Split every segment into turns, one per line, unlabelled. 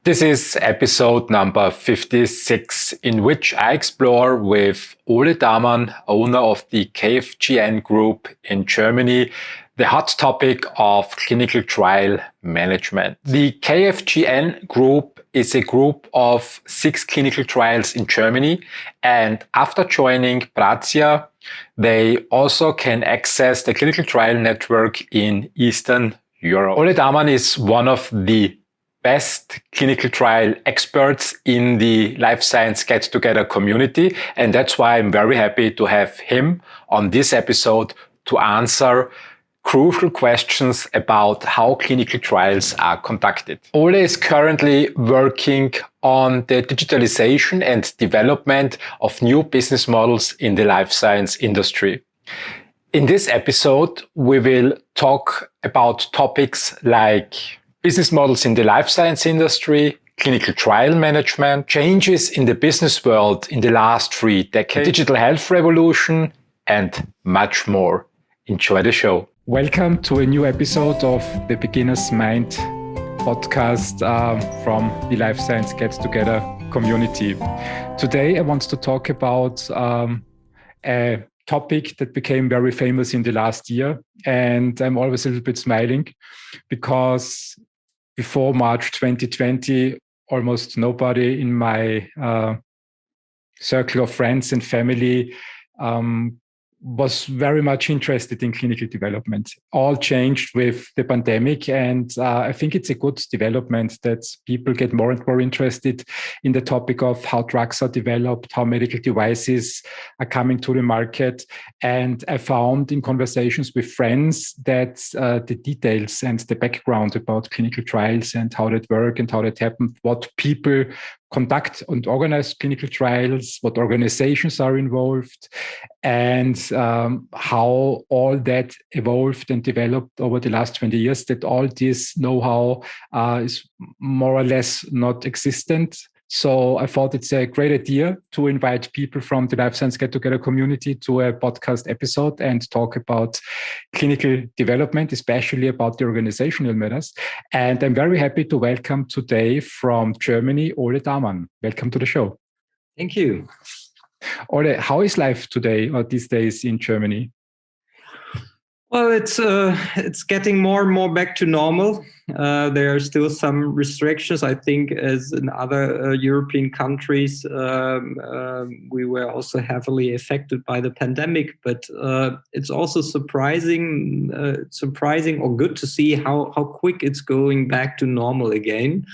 This is episode number 56, in which I explore with Ole Dammann, owner of the KFGN group in Germany, the hot topic of clinical trial management. The KFGN group is a group of 6 clinical trials in Germany, and after joining Pratia, they also can access the clinical trial network in Eastern Europe. Ole Dammann is one of the best clinical trial experts in the life science get-together community, and that's why I'm very happy to have him on this episode to answer crucial questions about how clinical trials are conducted. Ole is currently working on the digitalization and development of new business models in the life science industry. In this episode, we will talk about topics like business models in the life science industry, clinical trial management, changes in the business world in the last 3 decades, digital health revolution, and much more. Enjoy the show. Welcome to a new episode of the Beginner's Mind podcast from the Life Science Get Together community. Today, I want to talk about a topic that became very famous in the last year. And I'm always a little bit smiling because before March 2020, almost nobody in my circle of friends and family was very much interested in clinical development. All changed with the pandemic, and I think it's a good development that people get more and more interested in the topic of how drugs are developed, how medical devices are coming to the market. And I found in conversations with friends that the details and the background about clinical trials and how that work and how that happened, what people conduct and organize clinical trials, what organizations are involved, and how all that evolved and developed over the last 20 years, that all this know-how is more or less not existent. So I thought it's a great idea to invite people from the Life Science Get Together community to a podcast episode and talk about clinical development, especially about the organizational matters. And I'm very happy to welcome today from Germany, Ole Dammann. Welcome to the show.
Thank you.
Ole, how is life today or these days in Germany?
Well, it's getting more and more back to normal. There are still some restrictions. I think, as in other European countries, we were also heavily affected by the pandemic. But it's also surprising or good to see how quick it's going back to normal again.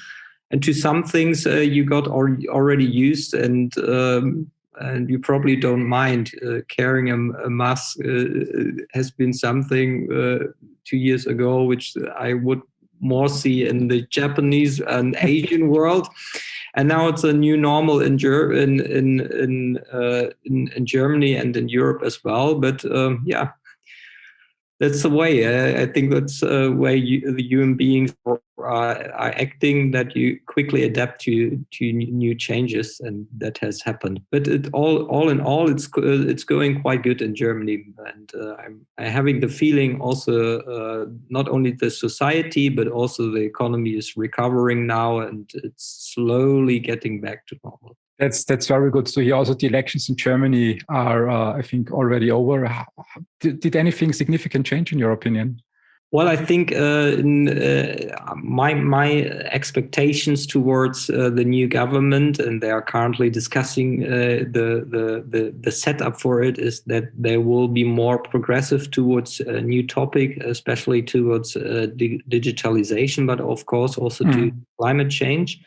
And to some things you got already used, and you probably don't mind carrying a mask has been something 2 years ago, which I would more see in the Japanese and Asian world. And now it's a new normal in Germany and in Europe as well. But yeah, that's the way. I think that's the way the human beings are acting, that you quickly adapt to new changes, and that has happened. But all in all, it's going quite good in Germany, and I'm having the feeling also not only the society but also the economy is recovering now, and it's slowly getting back to normal.
That's very good to hear. Also, the elections in Germany are, I think, already over. Did anything significant change in your opinion?
Well, I think my expectations towards the new government, and they are currently discussing the setup for it, is that they will be more progressive towards a new topic, especially towards digitalization, but of course also to climate change.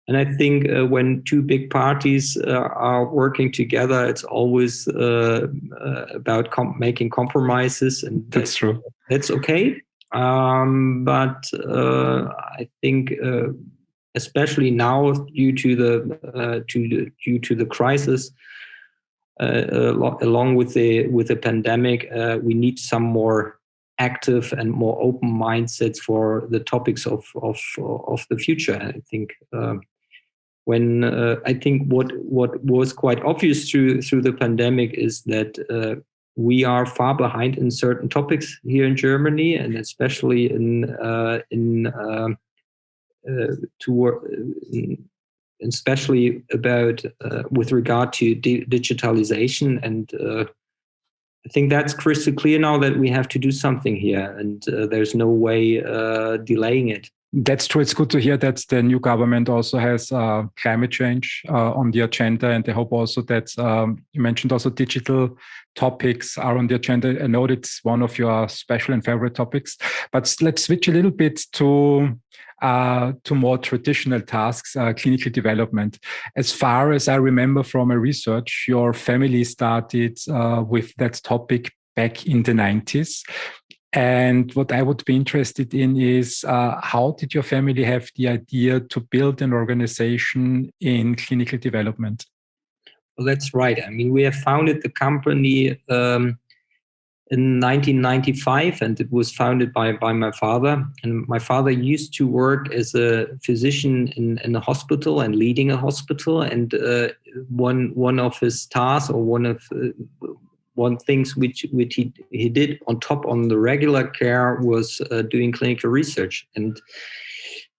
And I think when two big parties are working together, it's always about making compromises, and
that's true.
That's okay. But I think, especially now, due to the crisis, along with the pandemic, we need some more active and more open mindsets for the topics of the future. I think. I think what was quite obvious through the pandemic is that we are far behind in certain topics here in Germany, and especially in to work, especially about with regard to digitalization. And I think that's crystal clear now that we have to do something here, and there's no way delaying it.
That's true. It's good to hear that the new government also has climate change on the agenda. And I hope also that you mentioned also digital topics are on the agenda. I know it's one of your special and favorite topics. But let's switch a little bit to more traditional tasks, clinical development. As far as I remember from my research, your family started with that topic back in the 90s. And what I would be interested in is how did your family have the idea to build an organization in clinical development?
Well, that's right. I mean, we have founded the company in 1995, and it was founded by my father. And my father used to work as a physician in a hospital and leading a hospital. And one of his tasks, or one things which he did on top on the regular care, was doing clinical research. And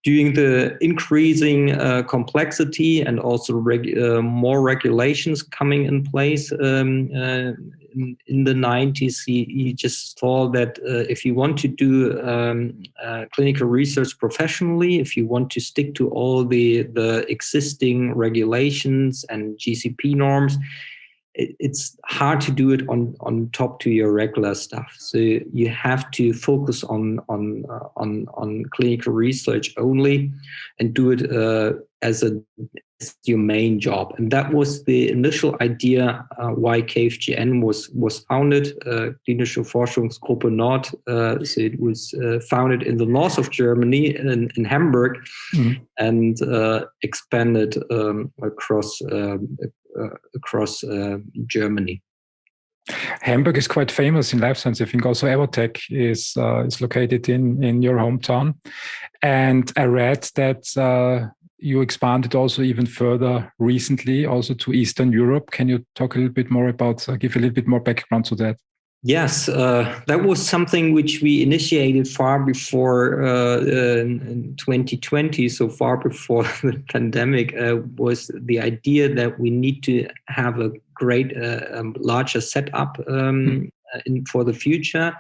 during the increasing complexity and also more regulations coming in place in the 90s, he just thought that if you want to do clinical research professionally, if you want to stick to all the existing regulations and GCP norms, it's hard to do it on top to your regular stuff. So you have to focus on clinical research only, and do it as your main job. And that was the initial idea why KFGN was founded, Klinische Forschungsgruppe Nord. So it was founded in the north of Germany, in Hamburg, and expanded across Germany.
Hamburg is quite famous in life science. I think also Evotech is located in your hometown. And I read that you expanded also even further recently, also to Eastern Europe. Can you talk a little bit more about, give a little bit more background to that?
Yes, that was something which we initiated far before 2020, so far before the pandemic, was the idea that we need to have a great, larger setup for the future.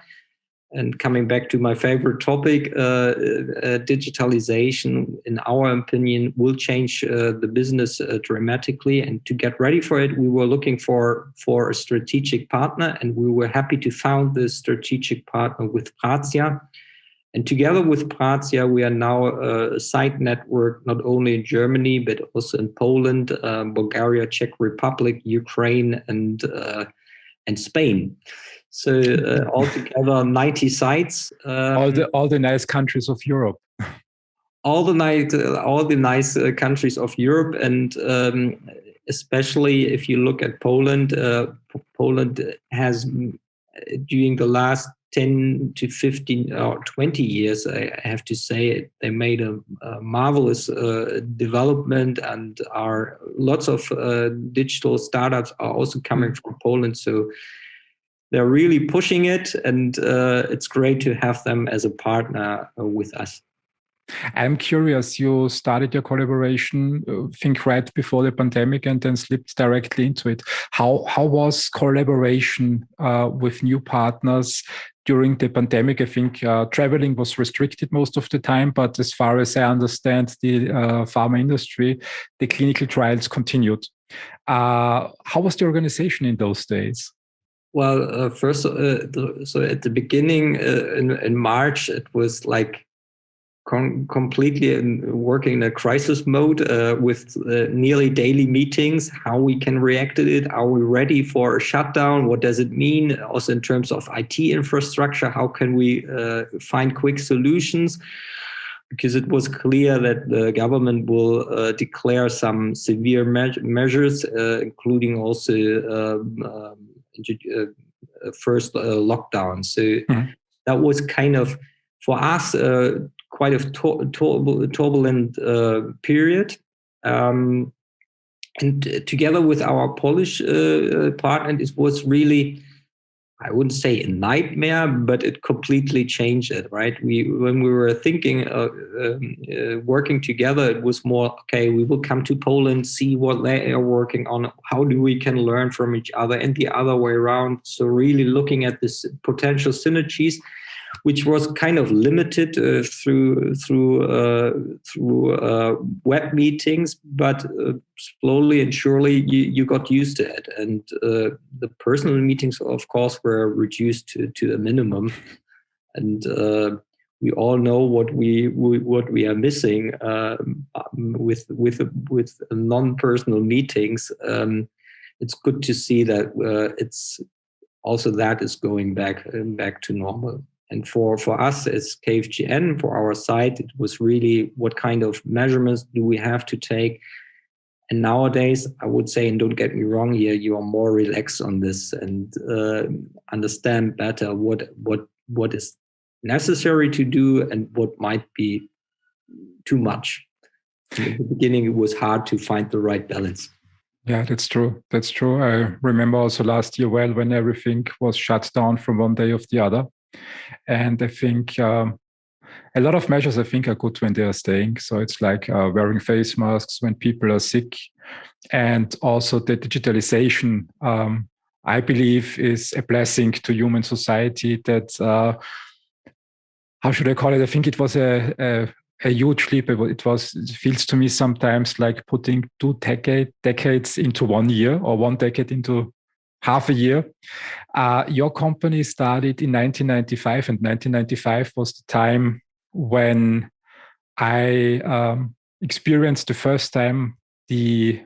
And coming back to my favorite topic, digitalization, in our opinion, will change the business dramatically. And to get ready for it, we were looking for a strategic partner, and we were happy to found this strategic partner with Pratia. And together with Pratia, we are now a site network not only in Germany but also in Poland, Bulgaria, Czech Republic, Ukraine, and Spain. So altogether 90 sites.
All the nice countries of Europe.
All the nice countries of Europe, and especially if you look at Poland. Poland has, during the last 10 to 15 or 20 years, I have to say, they made a marvelous development, and lots of digital startups are also coming from Poland. So they're really pushing it, and it's great to have them as a partner with us.
I'm curious, you started your collaboration, I think right before the pandemic, and then slipped directly into it. How was collaboration with new partners during the pandemic? I think traveling was restricted most of the time, but as far as I understand the pharma industry, the clinical trials continued. How was the organization in those days?
Well, first, so at the beginning in March, it was like completely working in a crisis mode with nearly daily meetings. How we can react to it? Are we ready for a shutdown? What does it mean? Also in terms of IT infrastructure, how can we find quick solutions? Because it was clear that the government will declare some severe measures, including also first lockdown. So that was kind of, for us, quite a turbulent period. And together with our Polish partner, it was really I wouldn't say a nightmare, but it completely changed it, right? When we were thinking, working together, it was more, okay, we will come to Poland, see what they are working on, how do we can learn from each other, and the other way around. So really looking at this potential synergies, which was kind of limited through web meetings, but slowly and surely you got used to it. And the personal meetings, of course, were reduced to a minimum. And we all know what we are missing with non-personal meetings. It's good to see that it's also that is going back to normal. And for us as KFGN, for our site, it was really what kind of measurements do we have to take. And nowadays, I would say, and don't get me wrong here, you are more relaxed on this and understand better what is necessary to do and what might be too much. In the beginning, it was hard to find the right balance.
Yeah, that's true. That's true. I remember also last year, well, when everything was shut down from one day of the other. And I think a lot of measures, I think, are good when they are staying. So it's like wearing face masks when people are sick. And also the digitalization, I believe, is a blessing to human society that, how should I call it? I think it was a huge leap. It feels to me sometimes like putting two decades into 1 year, or 1 decade into half a year. Your company started in 1995, and 1995 was the time when I experienced the first time the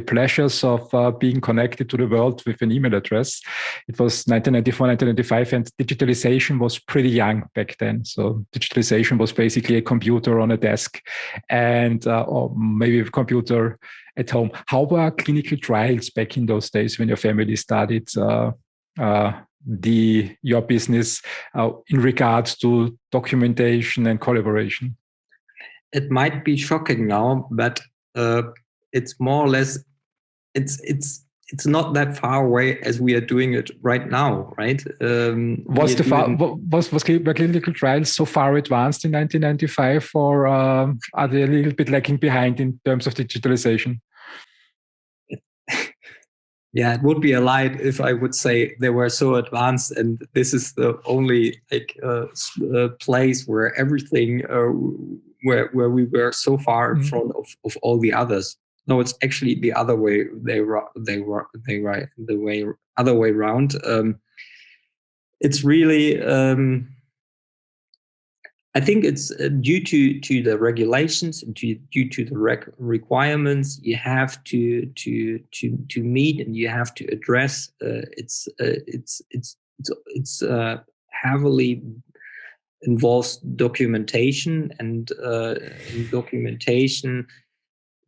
pleasures of being connected to the world with an email address. It was 1994, 1995, and digitalization was pretty young back then. So digitalization was basically a computer on a desk, and or maybe a computer at home. How were clinical trials back in those days when your family started your business in regards to documentation and collaboration?
It might be shocking now, but it's more or less it's not that far away as we are doing it right now, right?
Was clinical trials so far advanced in 1995, or are they a little bit lagging behind in terms of digitalization?
Yeah, it would be a lie if I would say they were so advanced, and this is the only place where everything where we were so far in front of all the others. No, it's actually the other way. Other way around. It's really. I think it's due to the regulations and due to the requirements you have to meet and you have to address. It's heavily involves documentation, and documentation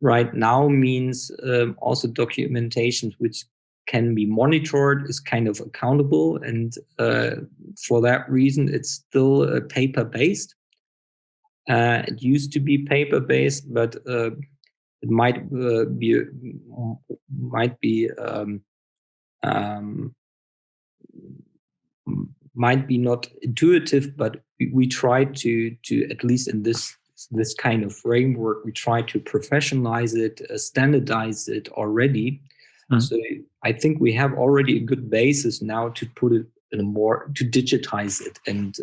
right now means also documentation which can be monitored, is kind of accountable, and for that reason it's still paper-based. It used to be paper-based, but it might be not intuitive, but we try to at least in this kind of framework, we try to professionalize it, standardize it already. So I think we have already a good basis now to put it to digitize it and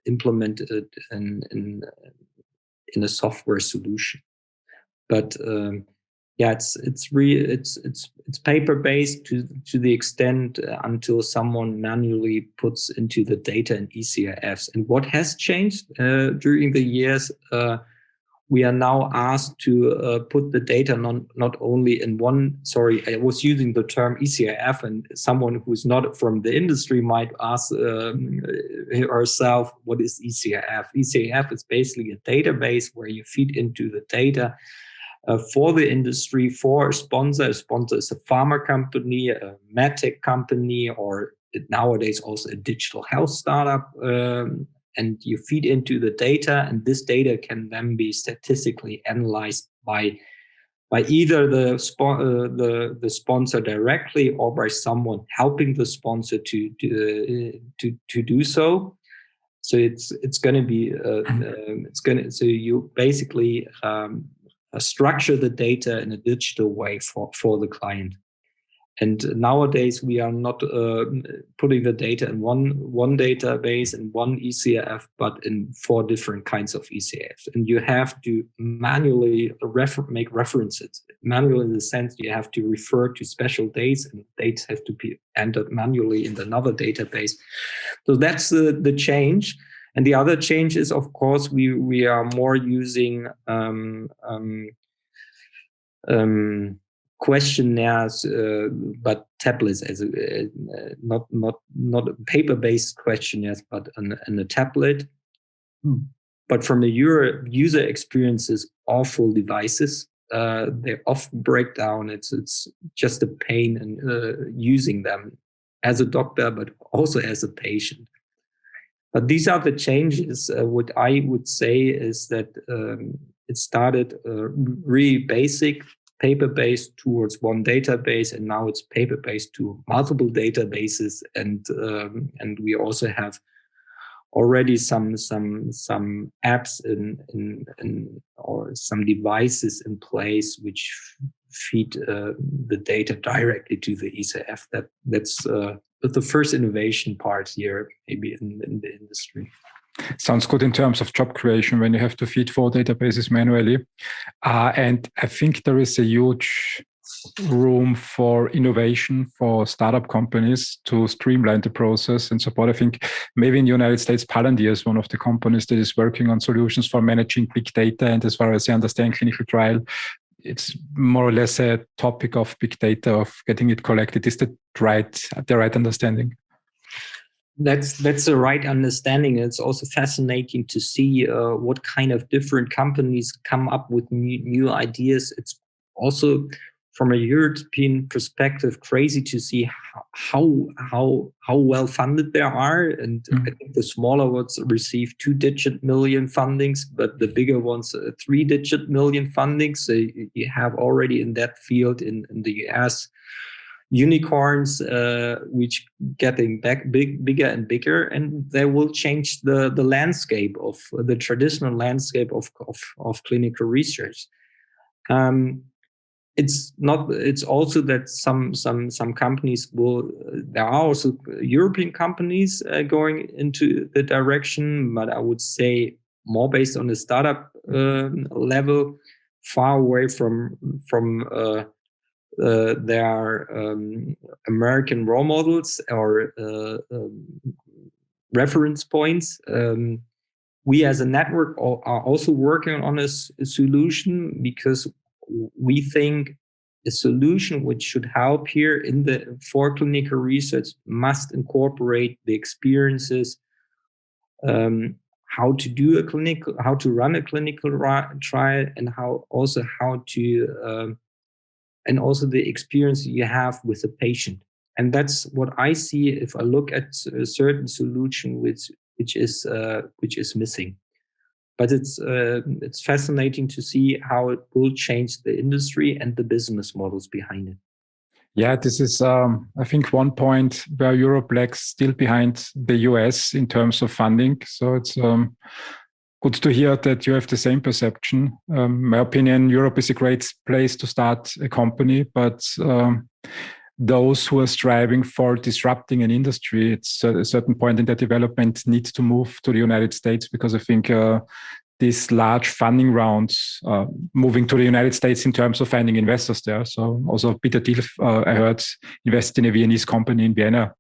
implement it in a software solution. But it's paper based to the extent until someone manually puts into the data in ECIFs. And what has changed during the years? We are now asked to put the data not only in one. Sorry, I was using the term ECIF, and someone who's not from the industry might ask herself, what is ECIF? ECIF is basically a database where you feed into the data for the industry, for a sponsor. A sponsor is a pharma company, a medtech company, or nowadays also a digital health startup. And you feed into the data, and this data can then be statistically analyzed by by either the sponsor directly or by someone helping the sponsor to do so. So it's going to be so you basically structure the data in a digital way for the client. And nowadays we are not putting the data in one database and one ECF, but in 4 different kinds of ECFs. And you have to manually make references. Manually in the sense you have to refer to special dates, and dates have to be entered manually in another database. So that's the change. And the other change is, of course, we are more using questionnaires, but tablets as not paper-based questionnaires, but on a tablet. But from the user experiences, awful devices. They often break down. It's just a pain in using them as a doctor, but also as a patient. But these are the changes. What I would say is that it started really basic, paper-based towards one database, and now it's paper-based to multiple databases, and we also have already some apps in or some devices in place which feed the data directly to the ECF. That's the first innovation part here, maybe in the industry.
Sounds good in terms of job creation when you have to feed 4 databases manually. And I think there is a huge room for innovation for startup companies to streamline the process and support. I think maybe in the United States, Palantir is one of the companies that is working on solutions for managing big data. And as far as I understand clinical trial, it's more or less a topic of big data, of getting it collected. Is that the right understanding?
That's the right understanding. It's also fascinating to see what kind of different companies come up with new ideas. It's also, from a European perspective, crazy to see how well funded they are. And I think the smaller ones receive 2-digit million fundings, but the bigger ones 3-digit million fundings. So you have already in that field in the US unicorns which getting bigger and bigger, and they will change the landscape of the traditional landscape of clinical research. It's also that some companies will, there are also European companies going into the direction, but I would say more based on the startup level, far away from their American role models or reference points. We as a network are also working on a solution, because we think a solution which should help here for clinical research must incorporate the experiences, how to run a clinical trial, and how to and also the experience you have with the patient. And that's what I see if I look at a certain solution which is missing. But it's fascinating to see how it will change the industry and the business models behind it.
Yeah, this is, I think, one point where Europe lags still behind the US in terms of funding. So it's good to hear that you have the same perception. My opinion, Europe is a great place to start a company, but those who are striving for disrupting an industry, it's a certain point in their development needs to move to the United States, because I think these large funding rounds moving to the United States in terms of finding investors there. So also Peter Thiel, I heard, invested in a Viennese company in Vienna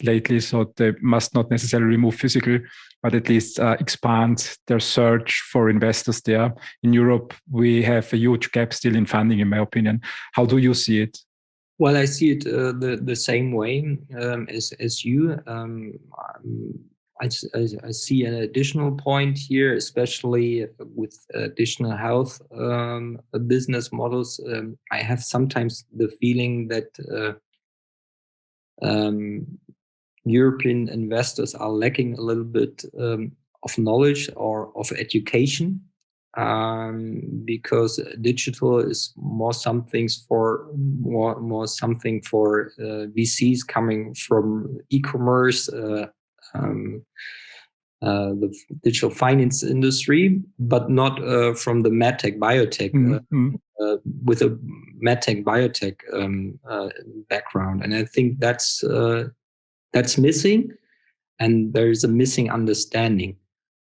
lately. So they must not necessarily move physically, but at least expand their search for investors there. In Europe, we have a huge gap still in funding, in my opinion. How do you see it?
Well, I see it the same way as you. I see an additional point here, especially with additional health business models. I have sometimes the feeling that European investors are lacking a little bit of knowledge or of education. because digital is more something for VCs coming from e-commerce, the digital finance industry, but not from the medtech biotech with a medtech biotech background. And I think that's missing, and there is a missing understanding,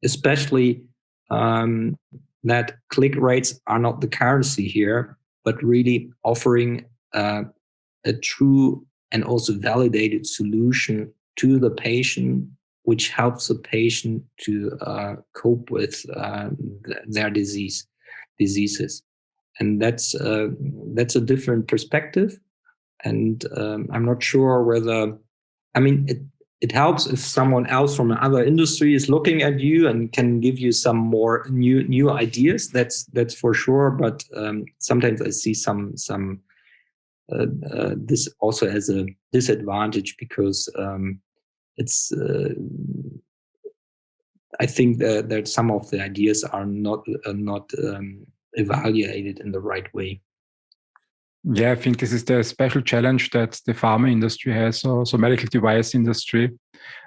especially that click rates are not the currency here, but really offering a true and also validated solution to the patient, which helps the patient to cope with their diseases. And that's a different perspective. And I'm not sure whether, it helps if someone else from another industry is looking at you and can give you some more new ideas. That's for sure. But sometimes I see some this also as a disadvantage, because it's. I think that some of the ideas are not evaluated in the right way.
Yeah, I think this is the special challenge that the pharma industry has, also medical device industry,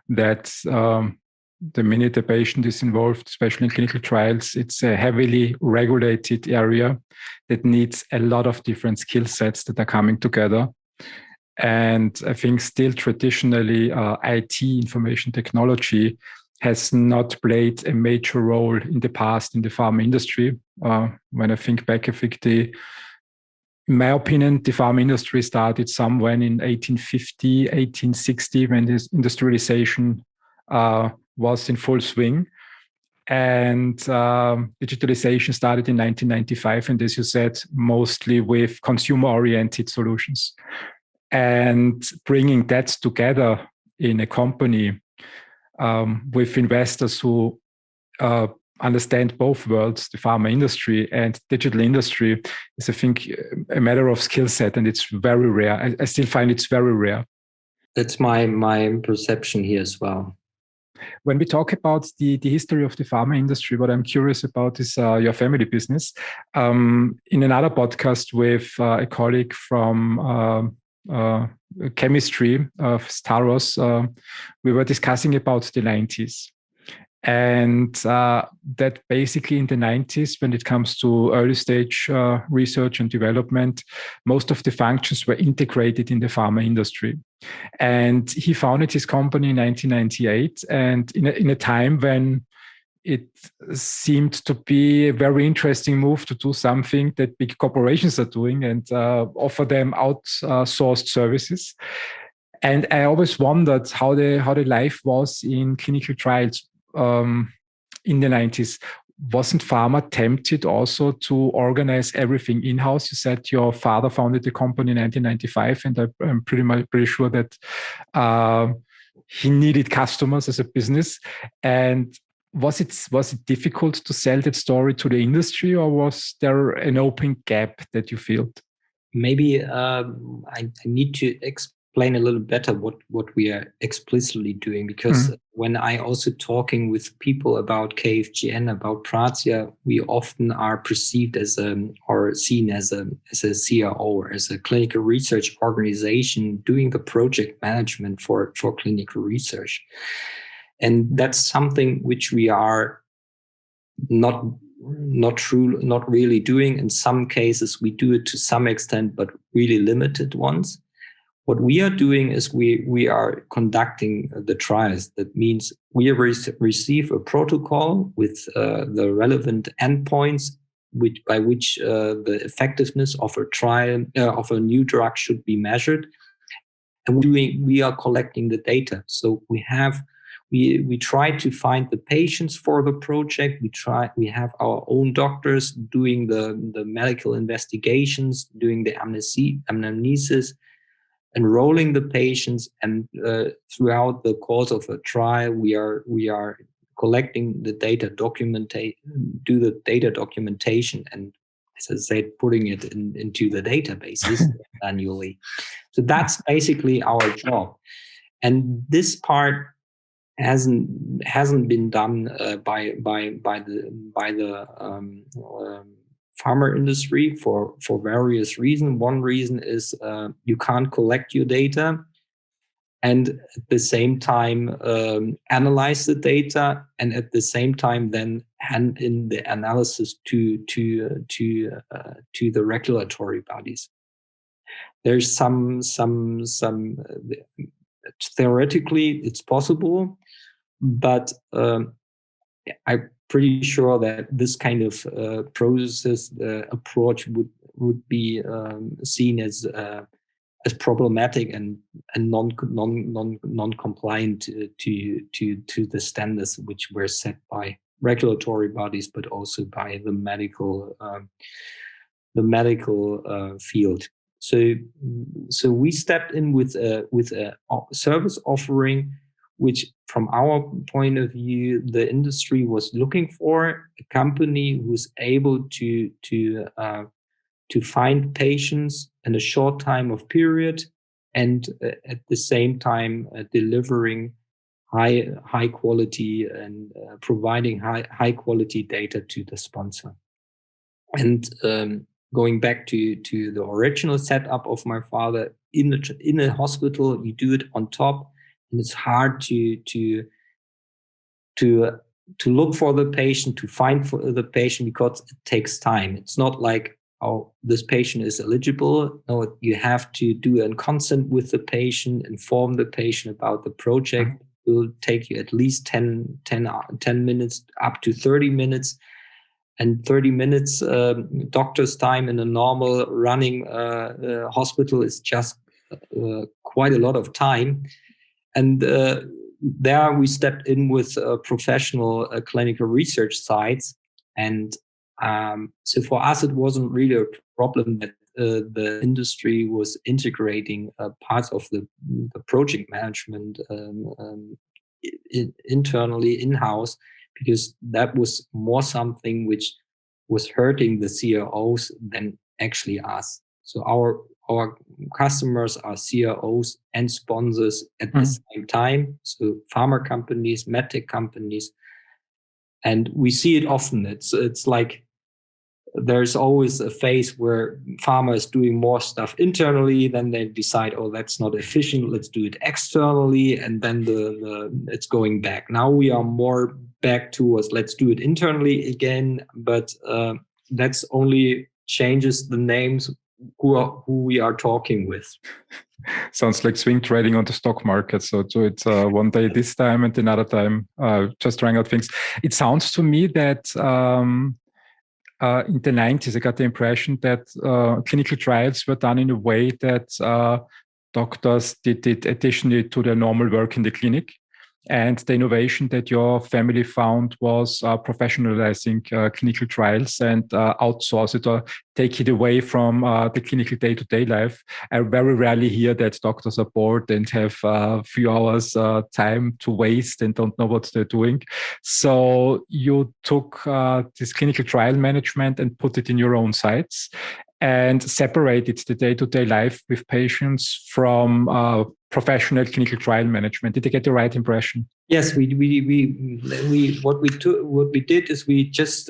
that the minute a patient is involved, especially in clinical trials, it's a heavily regulated area that needs a lot of different skill sets that are coming together. And I think still traditionally IT, information technology, has not played a major role in the past in the pharma industry. When I think back, I think in my opinion, the pharma industry started somewhere in 1850, 1860, when this industrialization was in full swing. And digitalization started in 1995. And as you said, mostly with consumer-oriented solutions. And bringing that together in a company with investors who understand both worlds, the pharma industry and digital industry, is, I think, a matter of skill set, and it's very rare. I still find it's very rare.
That's my perception here as well.
When we talk about the history of the pharma industry, what I'm curious about is your family business. In another podcast with a colleague from chemistry of Staros, we were discussing about the 90s. And that basically in the 90s, when it comes to early stage research and development, most of the functions were integrated in the pharma industry. And he founded his company in 1998, and in a time when it seemed to be a very interesting move to do something that big corporations are doing and offer them outsourced services. And I always wondered how the life was in clinical trials in the 90s. Wasn't pharma tempted also to organize everything in-house? You said your father founded the company in 1995, and I'm pretty sure that he needed customers as a business. And was it difficult to sell that story to the industry, or was there an open gap that you felt?
Maybe I need to explain a little better what we are explicitly doing, because when I also talking with people about KFGN, about Pratia, we often are perceived as or seen as a CRO, as a clinical research organization doing the project management for clinical research. And that's something which we are not really doing. In some cases, we do it to some extent, but really limited ones. What we are doing is we are conducting the trials. That means we receive a protocol with the relevant endpoints, by which the effectiveness of a trial of a new drug should be measured. And we are collecting the data. So we try to find the patients for the project. We have our own doctors doing the medical investigations, doing the anamnesis, enrolling the patients, and throughout the course of a trial, we are collecting the data, do the data documentation, and, as I said, putting it into the databases annually. So that's basically our job. And this part hasn't been done by the pharma industry for various reasons. One reason is you can't collect your data and at the same time analyze the data, and at the same time then hand in the analysis to the regulatory bodies. There's some theoretically it's possible, but I'm pretty sure that this kind of approach would be seen as problematic and non-compliant to the standards which were set by regulatory bodies, but also by the medical field. So we stepped in with a service offering, which from our point of view, the industry was looking for, a company who's able to find patients in a short time of period, and at the same time delivering high quality and providing high quality data to the sponsor. And going back to the original setup of my father, in a hospital, you do it on top, and it's hard to look for the patient, to find for the patient, because it takes time. It's not like, oh, this patient is eligible. No, you have to do a consent with the patient, inform the patient about the project. It will take you at least 10 minutes, up to 30 minutes. And 30 minutes doctor's time in a normal running hospital is just quite a lot of time. And there we stepped in with professional clinical research sites. And so for us, it wasn't really a problem that the industry was integrating parts of the project management internally, in-house, because that was more something which was hurting the CROs than actually us. So our customers are CROs and sponsors at the same time. So pharma companies, medtech companies, and we see it often. It's like there's always a phase where pharma is doing more stuff internally, then they decide, oh, that's not efficient, let's do it externally, and then it's going back. Now we are more back towards let's do it internally again, but that's only changes the names who we are talking with.
Sounds like swing trading on the stock market. So it's one day this time and another time just trying out things. It sounds to me that in the 90s, I got the impression that clinical trials were done in a way that doctors did it additionally to their normal work in the clinic. And the innovation that your family found was professionalizing clinical trials and outsource it or take it away from the clinical day-to-day life. I very rarely hear that doctors are bored and have a few hours time to waste and don't know what they're doing. So you took this clinical trial management and put it in your own sites and separated the day-to-day life with patients from professional clinical trial management. Did I get the right impression?
Yes, what we did is we just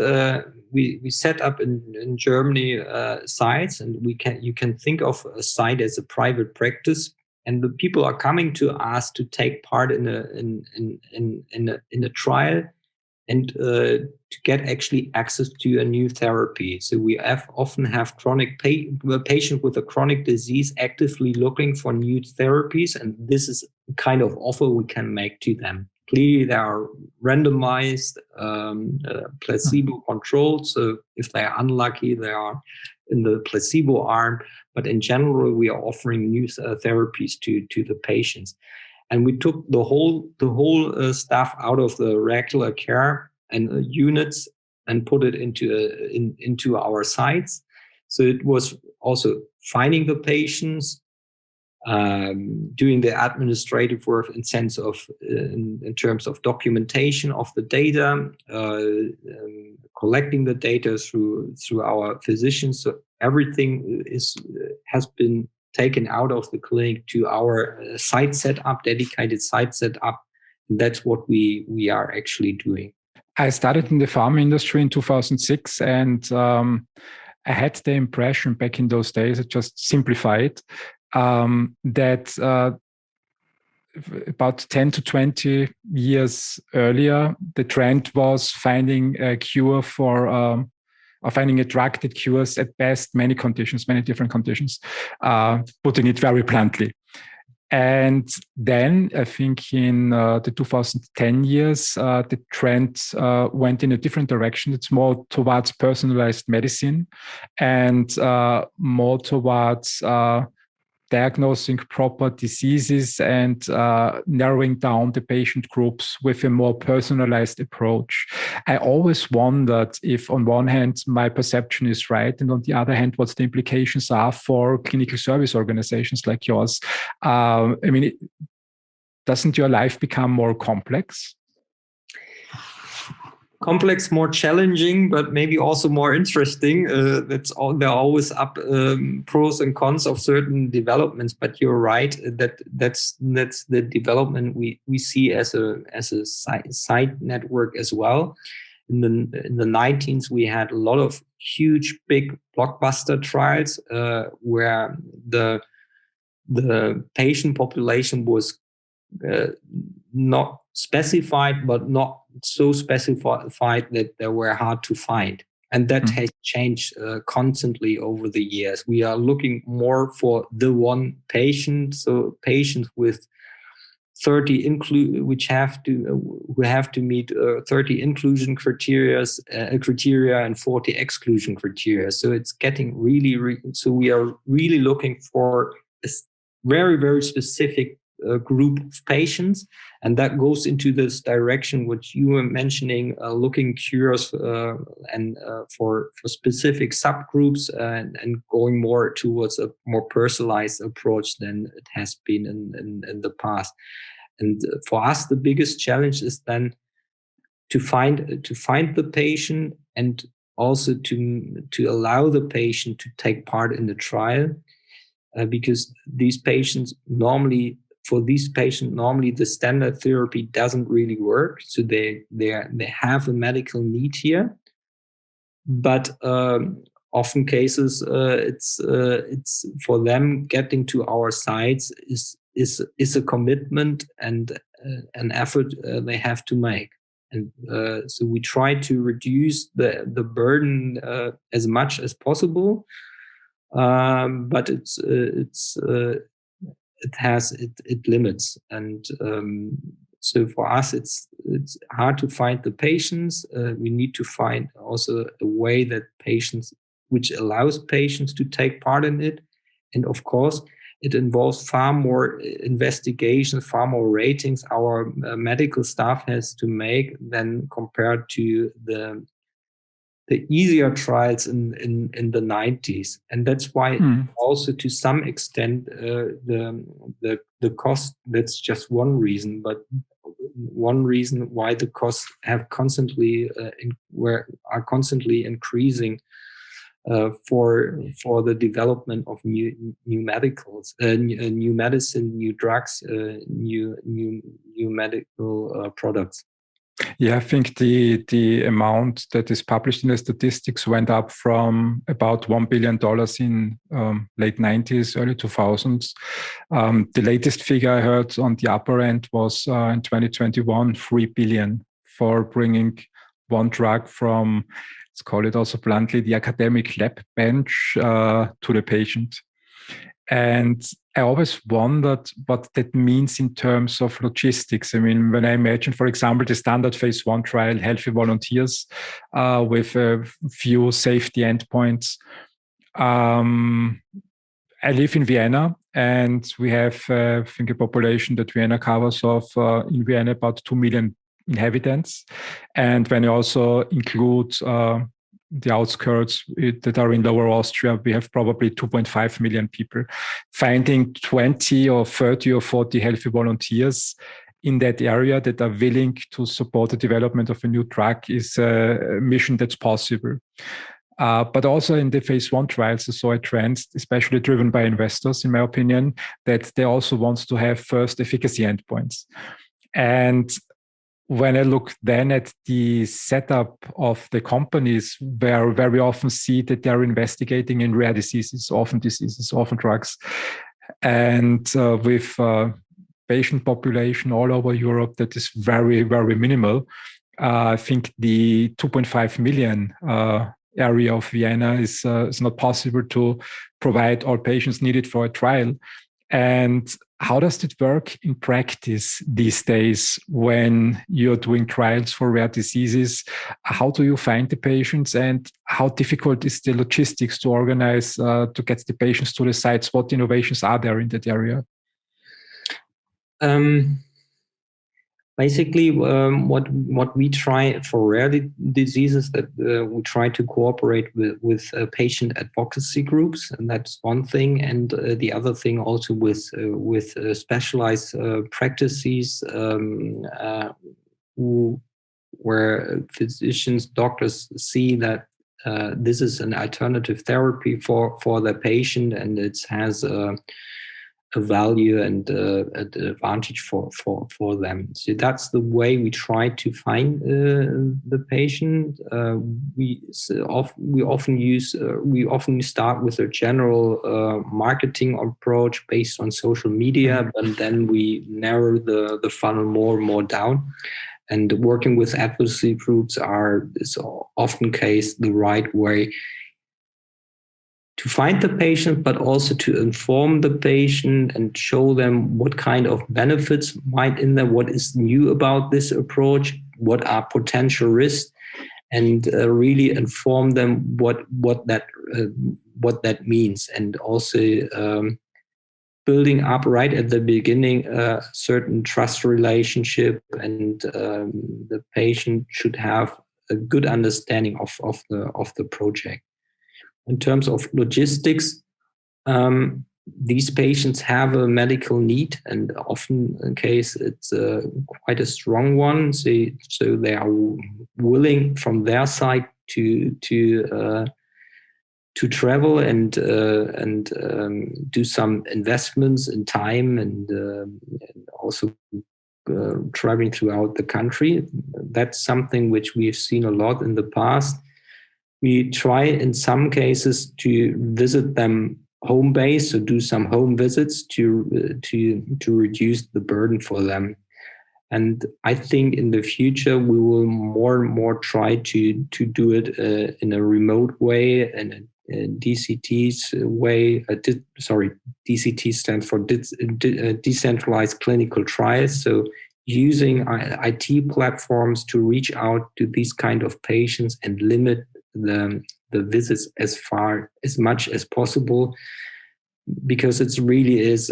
we set up in Germany sites, and you can think of a site as a private practice, and the people are coming to us to take part in a trial and to get actually access to a new therapy. So we often have chronic patient with a chronic disease actively looking for new therapies, and this is the kind of offer we can make to them. Clearly, they are randomized, placebo-controlled. So if they are unlucky, they are in the placebo arm. But in general, we are offering new therapies to the patients. And we took the whole stuff out of the regular care and units and put it into our sites. So it was also finding the patients, doing the administrative work in sense of in terms of documentation of the data, collecting the data through our physicians. So everything has been taken out of the clinic to our site setup, dedicated site setup, That's what we are actually doing.
I started in the pharma industry in 2006, and I had the impression back in those days, I just simplify it, that about 10 to 20 years earlier, the trend was finding a cure for, or finding a drug that cures at best many conditions, many different conditions, putting it very bluntly. And then I think in the 2010 years, the trend went in a different direction. It's more towards personalized medicine and more towards diagnosing proper diseases and narrowing down the patient groups with a more personalized approach. I always wondered if on one hand my perception is right, and on the other hand what the implications are for clinical service organizations like yours. I mean, doesn't your life become more complex?
Complex, more challenging, but maybe also more interesting. There are always pros and cons of certain developments. But you're right that that's the development we see as a side network as well. In the 19s, we had a lot of huge, big blockbuster trials where the patient population was not specified, but not so specified that they were hard to find. And that has changed constantly over the years. We are looking more for the one patient, so patients with 30 who have to meet 30 inclusion criteria and 40 exclusion criteria. So it's getting really so we are really looking for a very, very specific group of patients, and that goes into this direction which you were mentioning, looking cures and for specific subgroups and going more towards a more personalized approach than it has been in the past. And for us, the biggest challenge is then to find the patient and also to allow the patient to take part in the trial, because these patients normally. For these patients, normally the standard therapy doesn't really work. So they have a medical need here, but often cases it's for them getting to our sites is a commitment and an effort they have to make. And so we try to reduce the burden as much as possible, but it has limits, and so for us it's hard to find the patients. We need to find also a way that which allows patients to take part in it, and of course it involves far more investigations, far more ratings our medical staff has to make than compared to the easier trials in the 90s. And that's why also to some extent the cost, that's just one reason, but one reason why the costs have constantly are constantly increasing for the development of new medicals, new medicine, new drugs, new medical products.
Yeah, I think the amount that is published in the statistics went up from about $1 billion in late 90s, early 2000s. The latest figure I heard on the upper end was in 2021, $3 billion for bringing one drug from, let's call it also bluntly, the academic lab bench to the patient. And I always wondered what that means in terms of logistics. I mean, when I imagine, for example, the standard phase 1 trial, healthy volunteers with a few safety endpoints. I live in Vienna, and we have, I think, a population that Vienna covers of, in Vienna, about 2 million inhabitants. And when you also include the outskirts that are in Lower Austria, we have probably 2.5 million people. Finding 20 or 30 or 40 healthy volunteers in that area that are willing to support the development of a new drug is a mission that's possible. But also in the phase 1 trials, I saw a trend, especially driven by investors, in my opinion, that they also want to have first efficacy endpoints. And when I look then at the setup of the companies, where we often see that they're investigating in rare diseases, orphan drugs, and with patient population all over Europe that is very, very minimal. I think the 2.5 million area of Vienna is not possible to provide all patients needed for a trial. And how does it work in practice these days when you're doing trials for rare diseases? How do you find the patients, and how difficult is the logistics to organize to get the patients to the sites? What innovations are there in that area?
Basically, what we try for rare diseases, that we try to cooperate with patient advocacy groups, and that's one thing. And the other thing also with specialized practices where physicians, doctors see that this is an alternative therapy for the patient, and it has a value and an advantage for them. So that's the way we try to find the patient. We often start with a general marketing approach based on social media, but then we narrow the funnel more and more down. And working with advocacy groups is often case the right way to find the patient, but also to inform the patient and show them what kind of benefits might in there, what is new about this approach, what are potential risks, and really inform them what that means, and also building up right at the beginning a certain trust relationship, and the patient should have a good understanding of the project. In terms of logistics, these patients have a medical need, and often in case it's quite a strong one. So they are willing from their side to travel and do some investments in time, and also traveling throughout the country. That's something which we've seen a lot in the past. We try in some cases to visit them home base, so do some home visits to reduce the burden for them. And I think in the future we will more and more try to do it in a remote way, and a DCT's way. DCT stands for decentralized clinical trials. So using IT platforms to reach out to these kind of patients and limit the visits as much as possible, because it really is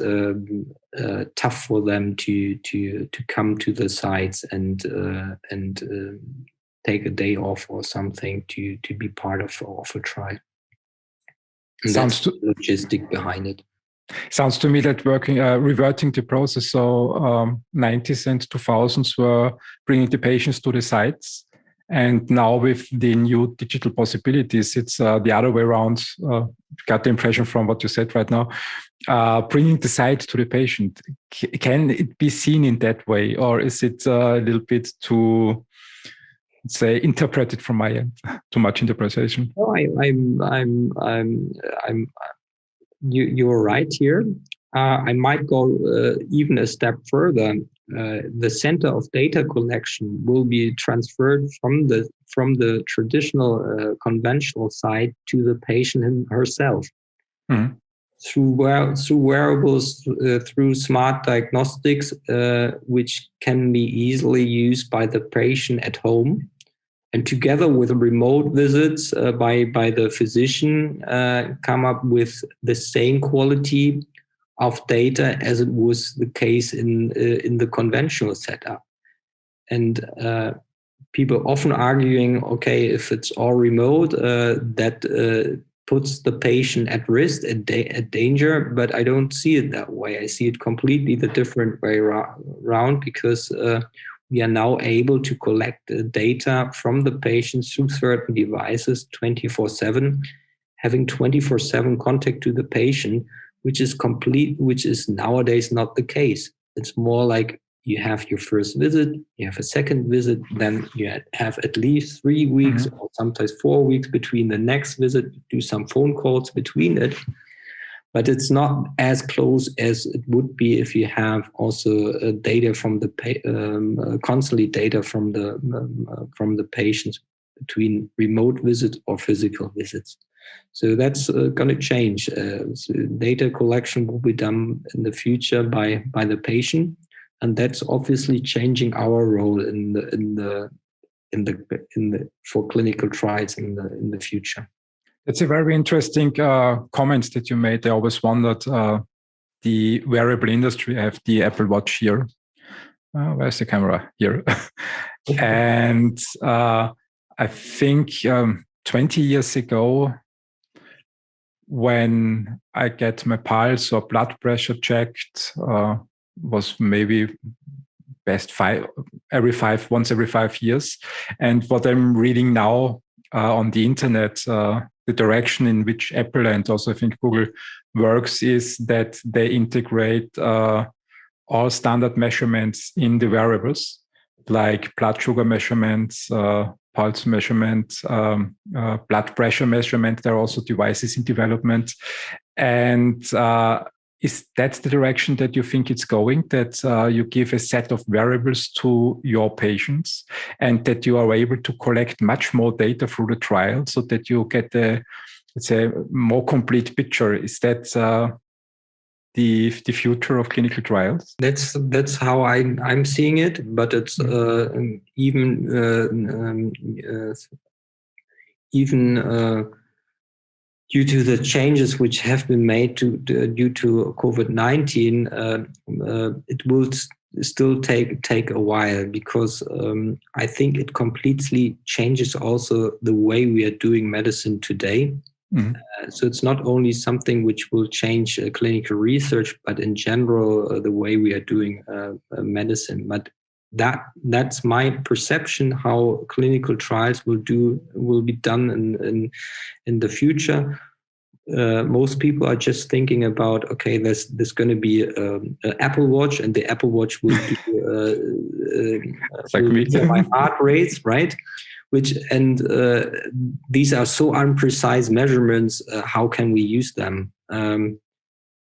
tough for them to come to the sites and take a day off or something to be part of a trial. And that's the logistic behind it.
Sounds to me that reverting the process, so 90s and 2000s were bringing the patients to the sites. And now with the new digital possibilities, it's the other way around. Got the impression from what you said right now. Bringing the site to the patient. Can it be seen in that way, or is it a little bit too, let's say, interpreted from my end? Too much interpretation?
No, you're right here. I might go even a step further. The center of data collection will be transferred from the traditional conventional side to the patient herself. Mm-hmm. Through wearables, through smart diagnostics, which can be easily used by the patient at home, and together with remote visits by the physician, come up with the same quality of data as it was the case in the conventional setup. And people often arguing, okay, if it's all remote, that puts the patient at risk, at danger, but I don't see it that way. I see it completely the different way around, because we are now able to collect data from the patients through certain devices 24/7, having 24/7 contact to the patient, which is nowadays not the case. It's more like you have your first visit, you have a second visit, then you have at least 3 weeks or sometimes 4 weeks between the next visit, do some phone calls between it. But it's not as close as it would be if you have also data from the constantly data from the patients between remote visits or physical visits. So that's going to change. So data collection will be done in the future by the patient, and that's obviously changing our role for clinical trials in the future.
It's a very interesting comment that you made. I always wondered the wearable industry. I have the Apple Watch here. Where's the camera? Here. And I think 20 years ago, when I get my pulse or blood pressure checked, was maybe once every 5 years. And what I'm reading now on the internet, the direction in which Apple and also I think Google works is that they integrate all standard measurements in the wearables, like blood sugar measurements, pulse measurement, blood pressure measurement. There are also devices in development. And is that the direction that you think it's going, that you give a set of variables to your patients and that you are able to collect much more data through the trial so that you get a, let's say, more complete picture? Is that the future of clinical trials?
That's how I'm seeing it, but it's even due to the changes which have been made due to COVID-19, it will still take a while, because I think it completely changes also the way we are doing medicine today. So it's not only something which will change clinical research, but in general the way we are doing medicine. But that's my perception how clinical trials will be done in the future. Most people are just thinking about, okay, there's going to be an Apple Watch, and the Apple Watch will do my heart rates, right? These are so unprecise measurements. How can we use them?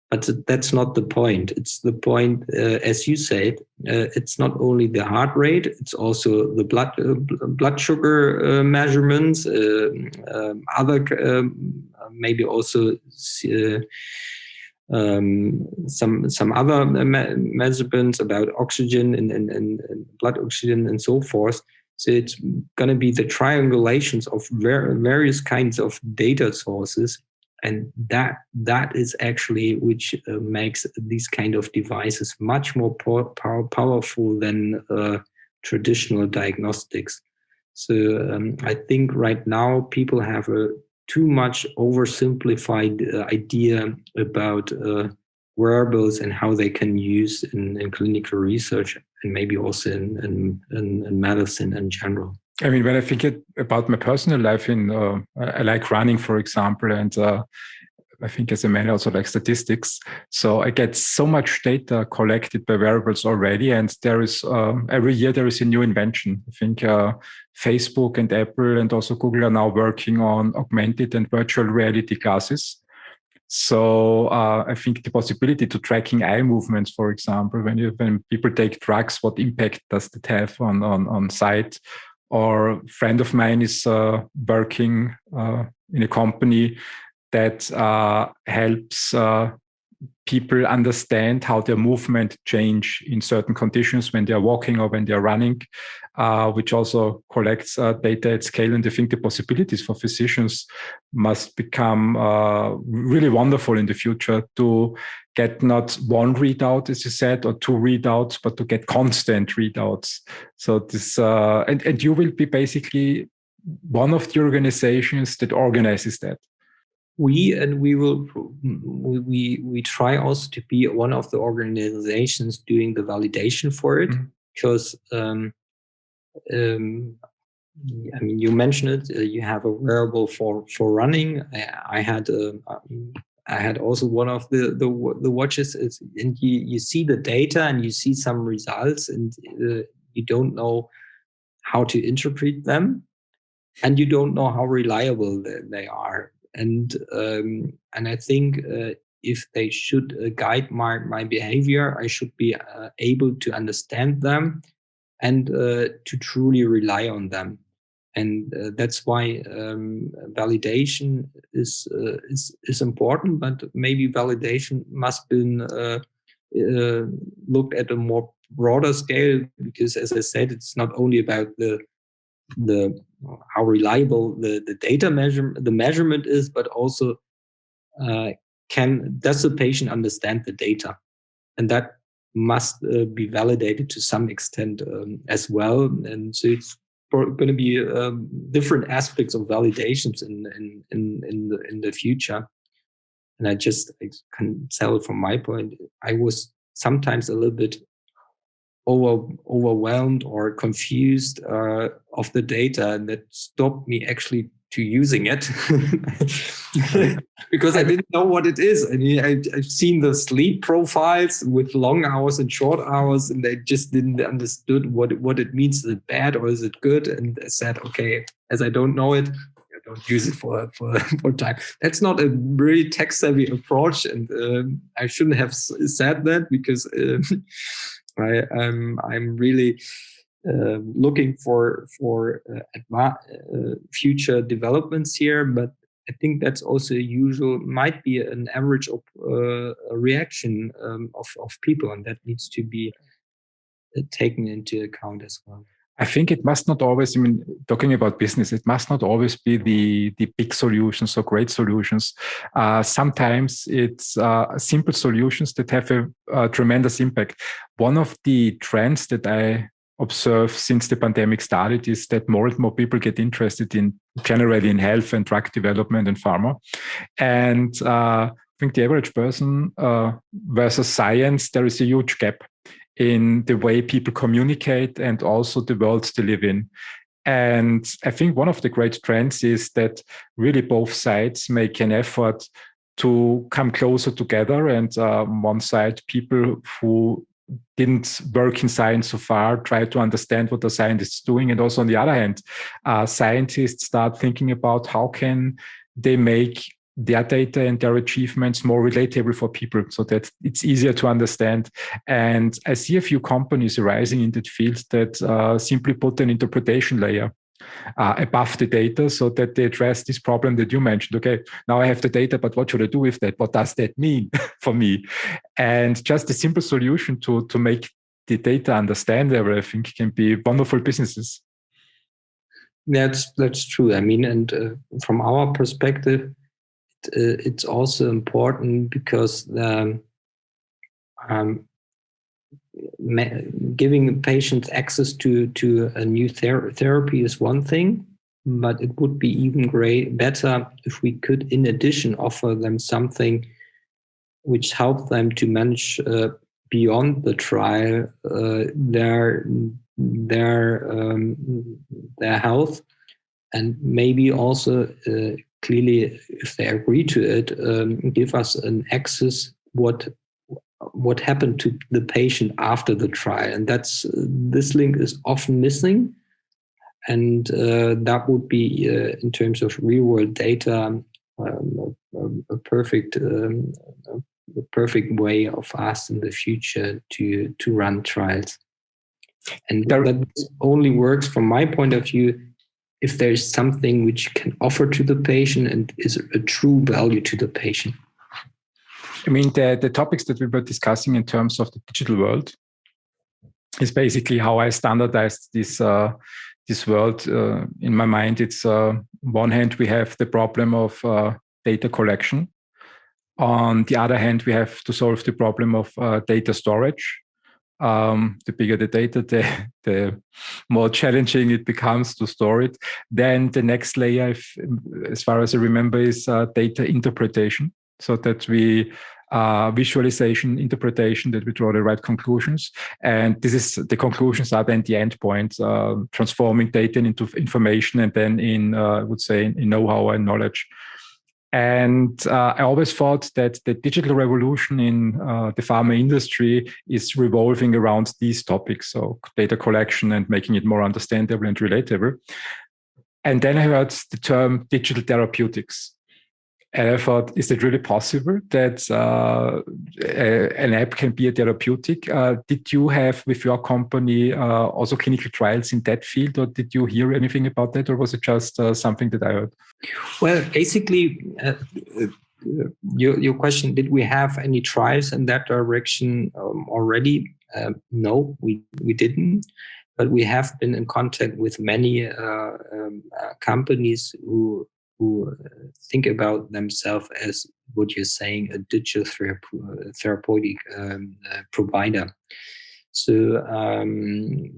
But that's not the point. It's the point, as you said, it's not only the heart rate, it's also the blood sugar measurements, other maybe also some other measurements about oxygen and blood oxygen and so forth. So it's going to be the triangulations of various kinds of data sources. And that is actually which makes these kind of devices much more powerful than traditional diagnostics. So I think right now people have a too much oversimplified idea about wearables and how they can use in clinical research and maybe also in medicine in general.
I mean, when I think about my personal life, I like running, for example, and I think as a man I also like statistics. So I get so much data collected by wearables already, and there is every year there is a new invention. I think Facebook and Apple and also Google are now working on augmented and virtual reality glasses. So I think the possibility to tracking eye movements, for example, when people take drugs, what impact does that have on sight? Or a friend of mine is working in a company that helps people understand how their movement change in certain conditions when they're walking or when they're running, which also collects data at scale. And I think the possibilities for physicians must become really wonderful in the future to get not one readout, as you said, or two readouts, but to get constant readouts. So this, and you will be basically one of the organizations that organizes that.
We try also to be one of the organizations doing the validation for it, because I mean, you mentioned it. You have a wearable for running. I had I had also one of the watches, and you see the data and you see some results, and you don't know how to interpret them, and you don't know how reliable they are. And I think if they should guide my behavior, I should be able to understand them and to truly rely on them. And that's why validation is important, but maybe validation must be looked at a more broader scale, because, as I said, it's not only about the how reliable the data measurement is, but also does the patient understand the data, and that must be validated to some extent as well. And so it's going to be different aspects of validations in the future. And I can tell from my point, I was sometimes a little bit overwhelmed or confused of the data, and that stopped me actually to using it because I didn't know what it is. I mean, I've seen the sleep profiles with long hours and short hours, and I just didn't understood what it means. Is it bad or is it good? And I said, okay, as I don't know it, I don't use it for time. That's not a really tech savvy approach, and I shouldn't have said that, because I'm really looking for future developments here, but I think that's also might be an average of reaction of people, and that needs to be taken into account as well.
I think it must not always, talking about business, it must not always be the big solutions or great solutions. Sometimes it's simple solutions that have a tremendous impact. One of the trends that I observe since the pandemic started is that more and more people get interested generally in health and drug development and pharma. And I think the average person versus science, there is a huge gap in the way people communicate and also the worlds they live in. And I think one of the great trends is that really both sides make an effort to come closer together. And one side, people who didn't work in science so far try to understand what the scientists doing. And also on the other hand, scientists start thinking about how can they make their data and their achievements more relatable for people so that it's easier to understand. And I see a few companies arising in that field that simply put an interpretation layer above the data so that they address this problem that you mentioned. Okay, now I have the data, but what should I do with that? What does that mean for me? And just a simple solution to make the data understandable, I think, can be wonderful businesses.
That's true. I mean, and from our perspective, it's also important because giving patients access to a new therapy is one thing, but it would be even better if we could, in addition, offer them something which helps them to manage beyond the trial their health, and maybe also clearly, if they agree to it, give us an access what happened to the patient after the trial. And this link is often missing. And that would be, in terms of real world data, a perfect way of us in the future to run trials. And that only works, from my point of view, if there's something which can offer to the patient and is a true value to the patient.
I mean, the topics that we were discussing in terms of the digital world is basically how I standardized this world. In my mind, it's one hand, we have the problem of data collection. On the other hand, we have to solve the problem of data storage. The bigger the data, the more challenging it becomes to store it. Then the next layer, as far as I remember, is data interpretation, so that we visualization, interpretation, that we draw the right conclusions. And the conclusions are then the end point, transforming data into information and then in, I would say, in know-how and knowledge. And I always thought that the digital revolution in the pharma industry is revolving around these topics, so data collection and making it more understandable and relatable. And then I heard the term digital therapeutics. And I thought, is it really possible that an app can be a therapeutic? Did you have with your company also clinical trials in that field, or did you hear anything about that, or was it just something that I heard?
Well, basically, your question, did we have any trials in that direction already? No, we didn't. But we have been in contact with many companies who think about themselves as what you're saying, a digital therapeutic provider. So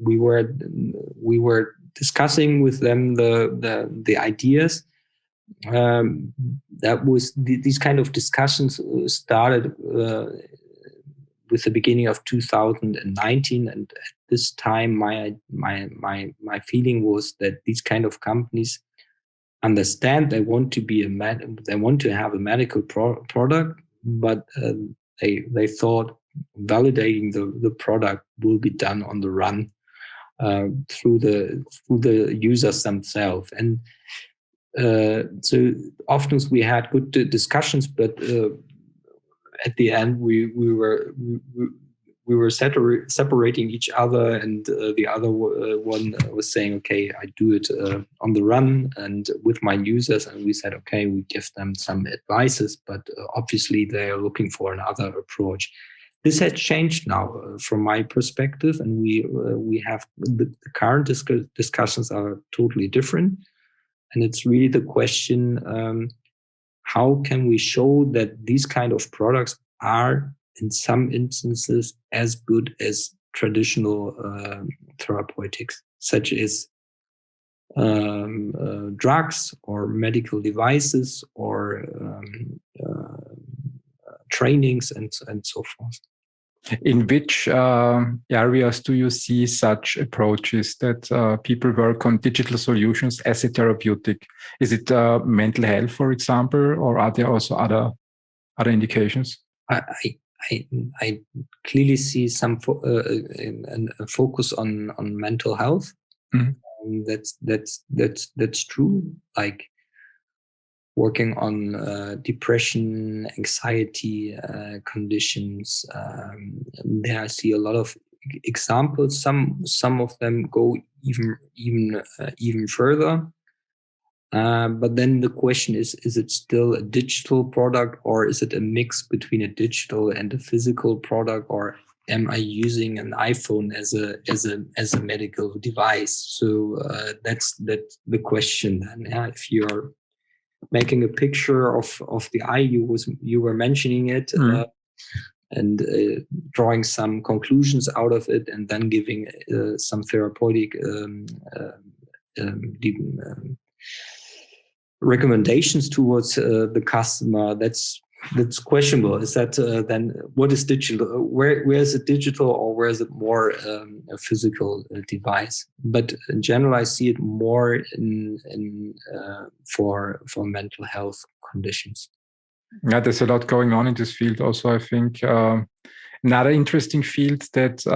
we were discussing with them the ideas. That was these kind of discussions started with the beginning of 2019, and at this time, my feeling was that these kind of companies understand they want to be they want to have a medical product, but they thought validating the product will be done on the run through the users themselves. And so often we had good discussions, but at the end we were separating each other, and the other one was saying, okay, I do it on the run and with my users. And we said, okay, we give them some advices, but obviously they are looking for another approach. This has changed now from my perspective, and we have the current discussions are totally different. And it's really the question, how can we show that these kind of products are in some instances as good as traditional therapeutics, such as drugs or medical devices or trainings and so forth.
In which areas do you see such approaches that people work on digital solutions as a therapeutic? Is it mental health, for example, or are there also other indications?
I clearly see some a focus on mental health. Mm-hmm. That's true. Like working on depression, anxiety conditions. There I see a lot of examples. Some of them go even further. But then the question is it still a digital product, or is it a mix between a digital and a physical product, or am I using an iPhone as a medical device? So that's the question. And if you're making a picture of the eye, you were mentioning it, and drawing some conclusions out of it, and then giving some therapeutic recommendations towards the customer. That's questionable. Is that then what is digital? Where is it digital, or where is it more a physical device? But in general, I see it more in for mental health conditions.
Yeah, there's a lot going on in this field. Also, I think another interesting field that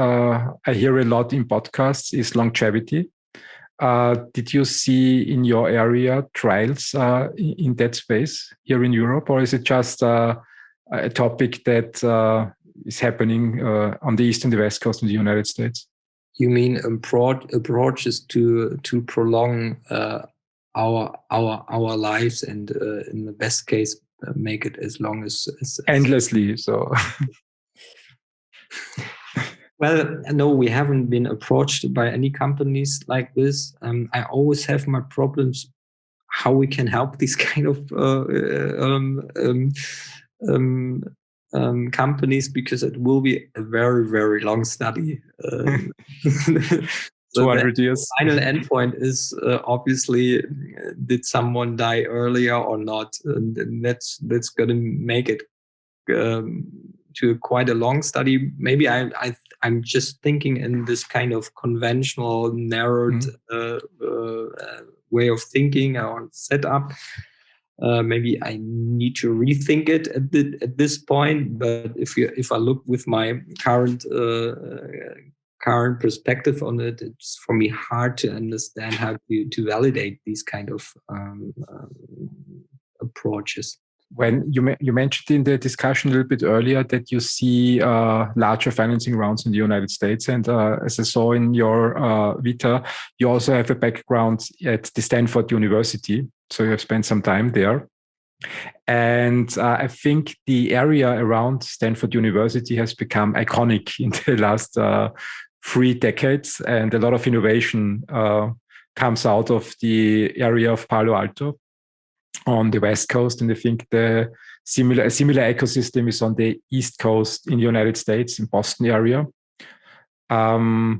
I hear a lot in podcasts is longevity. Did you see in your area trials in that space here in Europe, or is it just a topic that is happening on the east and the west coast in the United States?
You mean approaches to prolong our lives, and in the best case make it as long as
endlessly? So.
Well, no, we haven't been approached by any companies like this. I always have my problems how we can help these kind of companies, because it will be a very, very long study.
200 years.
The final endpoint is obviously, did someone die earlier or not? And that's going to make it to quite a long study. Maybe I'm just thinking in this kind of conventional, narrowed way of thinking or setup. Maybe I need to rethink it at this point. But if I look with my current perspective on it, it's for me hard to understand how to validate these kind of approaches.
When you mentioned in the discussion a little bit earlier that you see larger financing rounds in the United States, and as I saw in your Vita, you also have a background at the Stanford University, so you have spent some time there. And I think the area around Stanford University has become iconic in the last 3 decades, and a lot of innovation comes out of the area of Palo Alto on the West Coast. And I think a similar ecosystem is on the East Coast in the United States, in Boston area. How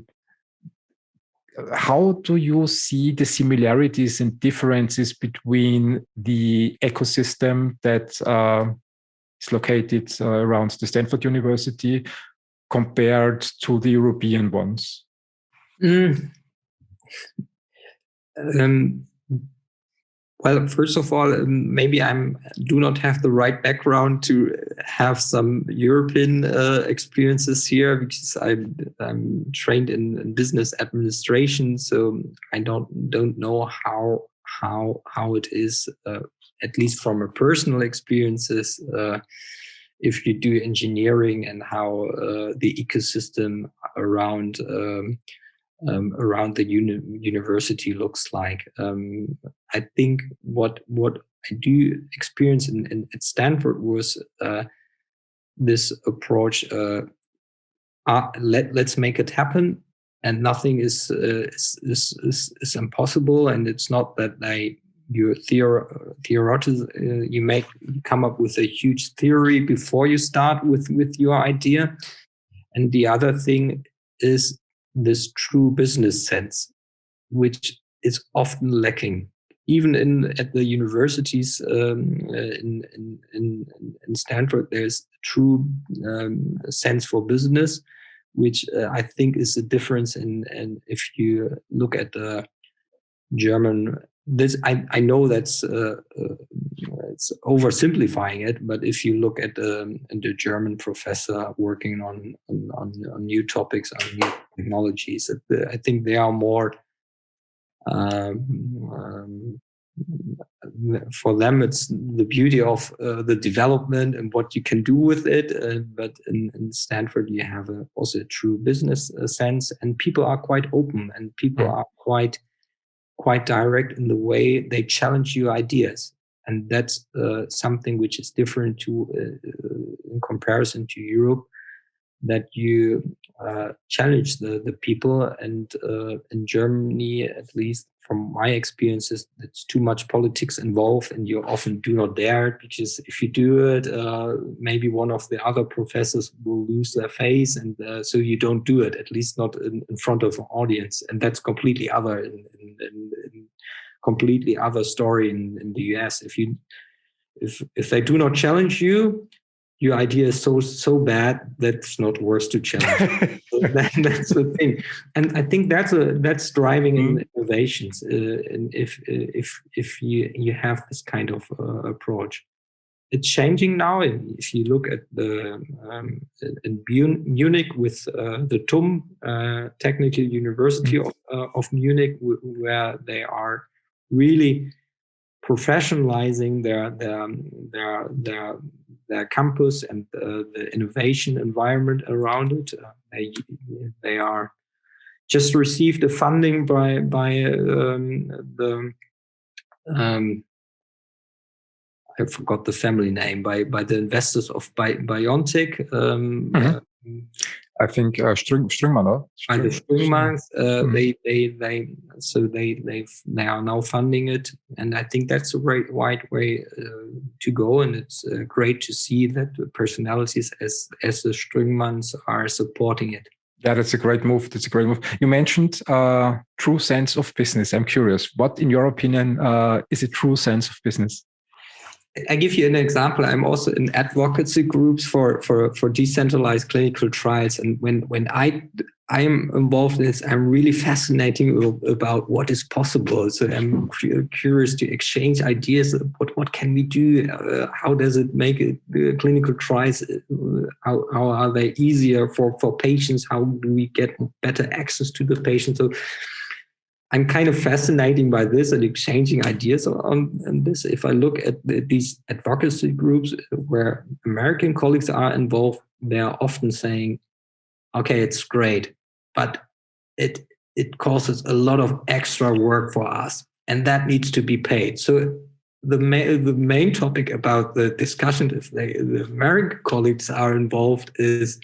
do you see the similarities and differences between the ecosystem that is located around the Stanford University compared to the European ones?
Well, first of all, maybe do not have the right background to have some European experiences here, because I'm trained in business administration, so I don't know how it is, at least from a personal experiences, if you do engineering, and how the ecosystem around the university looks like. I think what I do experience at Stanford was this approach. Let's make it happen, and nothing is impossible. And it's not that you come up with a huge theory before you start with your idea. And the other thing is this true business sense, which is often lacking, even at the universities. In Stanford, there's a true sense for business, which I think is a difference. And if you look at the German, I know that's it's oversimplifying it, but if you look at the German professor working on new topics, on new technologies, I think they are more, for them, it's the beauty of the development and what you can do with it. But in Stanford, you have also a true business sense, and people are quite open, and people are quite direct in the way they challenge your ideas. And that's something which is different in comparison to Europe, that you challenge the people. And in Germany, at least from my experiences, it's too much politics involved, and you often do not dare it, because if you do it, maybe one of the other professors will lose their face, and so you don't do it, at least not in front of an audience. And that's completely other in completely other story in the US. If they do not challenge you, your idea is so bad that's not worth to challenge. So that's the thing, and I think that's driving innovations. And if you have this kind of approach, it's changing now. If you look at in Munich with the TUM Technical University of Munich, where they are really professionalizing their campus and the innovation environment around it. They are just received a funding by I forgot the family name, by the investors of BioNTech.
I think Strüngmann.
By the Strüngmanns, they are now funding it, and I think that's a right way to go. And it's great to see that the personalities as the Strüngmanns are supporting it.
Yeah, that's a great move. You mentioned true sense of business. I'm curious, what, in your opinion, is a true sense of business?
I give you an example. I'm also in advocacy groups for decentralized clinical trials, and when I I'm involved in this, I'm really fascinating about what is possible. So I'm curious to exchange ideas. What can we do? How does it make it clinical trials? How are they easier for patients? How do we get better access to the patient? So I'm kind of fascinated by this and exchanging ideas on this. If I look at these advocacy groups where American colleagues are involved, they are often saying, okay, it's great, but it causes a lot of extra work for us, and that needs to be paid. So the main topic about the discussion, if the American colleagues are involved, is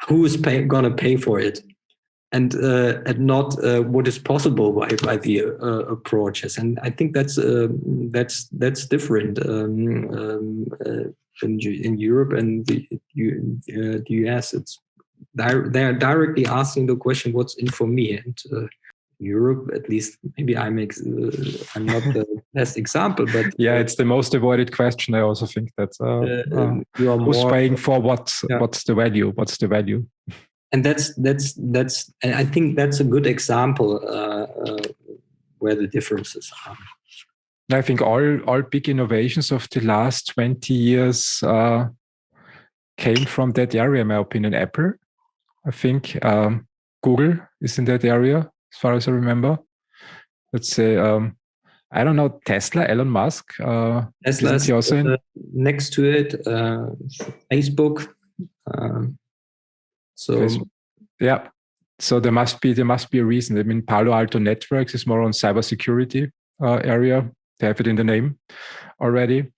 who is going to pay for it, and not what is possible by the approaches. And I think that's different in Europe and the US. They're directly asking the question, "What's in for me?" And Europe, at least, maybe I'm not the best example, but
yeah, it's the most avoided question. I also think that
you are
who's
more
paying for what?
Yeah.
What's the value? What's the value?
And that's. I think that's a good example where the differences are.
I think all big innovations of the last 20 years came from that area, in my opinion. Apple, I think, Google is in that area, as far as I remember. Let's say, I don't know, Tesla, Elon Musk.
Tesla's
also
next to it, Facebook.
Facebook. Yeah. So there must be a reason. I mean, Palo Alto Networks is more on cybersecurity area. They have it in the name already.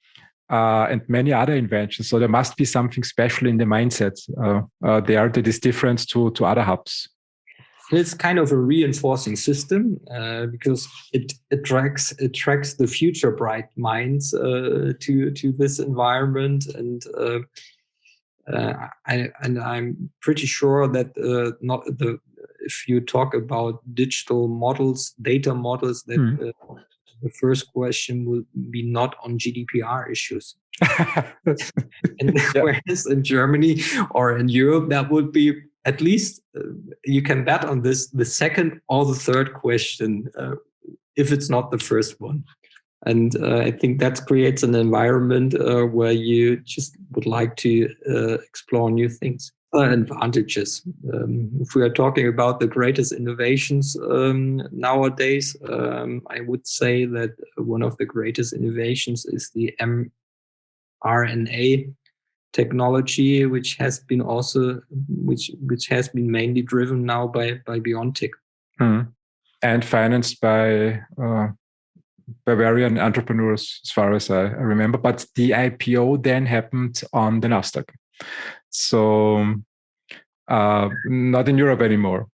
And many other inventions. So there must be something special in the mindset there that is different to other hubs.
It's kind of a reinforcing system because it attracts the future bright minds to this environment, and I'm pretty sure that if you talk about digital models, data models, that the first question will be not on GDPR issues. And whereas in Germany or in Europe, that would be at least you can bet on this, the second or the third question, if it's not the first one. And I think that creates an environment where you just would like to explore new things. Advantages. If we are talking about the greatest innovations nowadays, I would say that one of the greatest innovations is the mRNA technology, which has been mainly driven now by BioNTech
and financed by Bavarian entrepreneurs, as far as I remember. But the IPO then happened on the Nasdaq. So not in Europe anymore.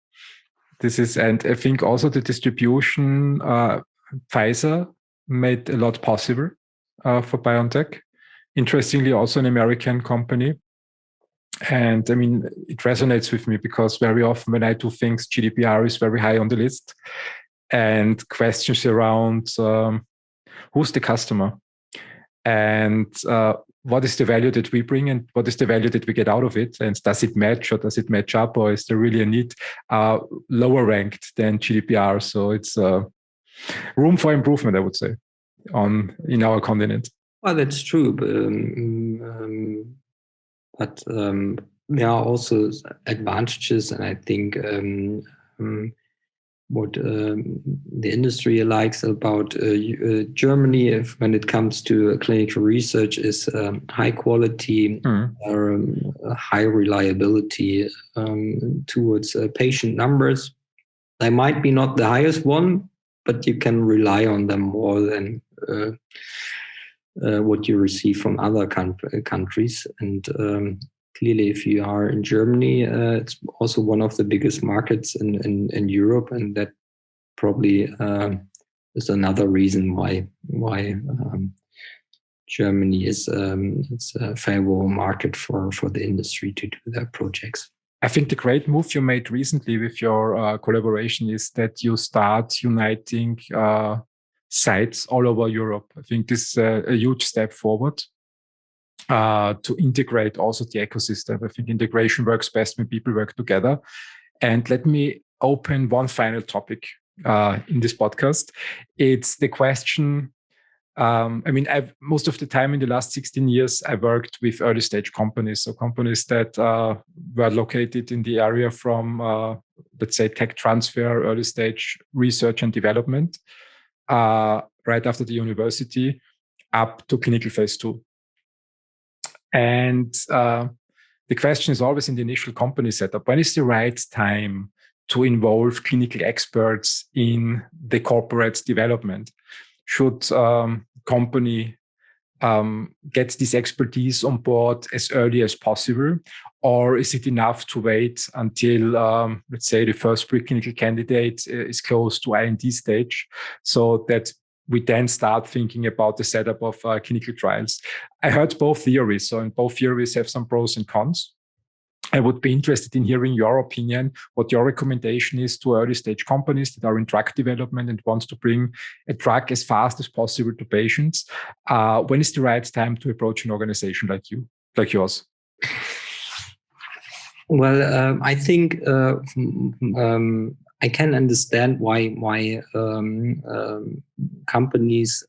And I think also the distribution, Pfizer made a lot possible for BioNTech. Interestingly, also an American company. And I mean, it resonates with me because very often when I do things, GDPR is very high on the list. And questions around who's the customer? And what is the value that we bring and what is the value that we get out of it? And does it match or does it match up, or is there really a need lower ranked than GDPR? So it's room for improvement, I would say, in our continent.
Well, that's true. But there are also advantages, and I think what the industry likes about Germany, when it comes to clinical research, is high quality, high reliability towards patient numbers. They might be not the highest one, but you can rely on them more than what you receive from other countries. And clearly, if you are in Germany, it's also one of the biggest markets in Europe, and that probably is another reason why Germany is a favorable market for the industry to do their projects.
I think the great move you made recently with your collaboration is that you start uniting sites all over Europe. I think this is a huge step forward. to integrate also the ecosystem. I think integration works best when people work together. And let me open one final topic in this podcast. It's the question. Most of the time in the last 16 years, I worked with early stage companies, so companies that were located in the area from, let's say, tech transfer, early stage research and development, right after the university, up to clinical phase 2. And the question is always in the initial company setup, when is the right time to involve clinical experts in the corporate development? Should company get this expertise on board as early as possible? Or is it enough to wait until, let's say, the first preclinical candidate is close to IND stage, so that we then start thinking about the setup of clinical trials? I heard both theories, so and both theories have some pros and cons. I would be interested in hearing your opinion, what your recommendation is to early stage companies that are in drug development and want to bring a drug as fast as possible to patients. When is the right time to approach an organization like yours?
Well, I think I can understand why companies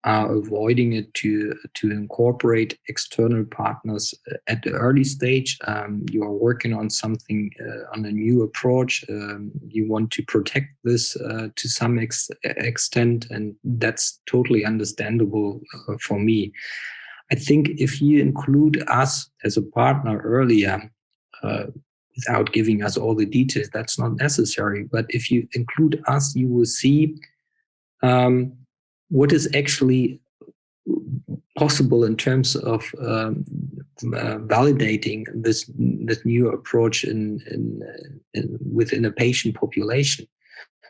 are avoiding it to incorporate external partners at the early stage. You are working on something, on a new approach. You want to protect this to some extent, and that's totally understandable for me. I think if you include us as a partner earlier, without giving us all the details, that's not necessary. But if you include us, you will see what is actually possible in terms of validating this new approach within a patient population.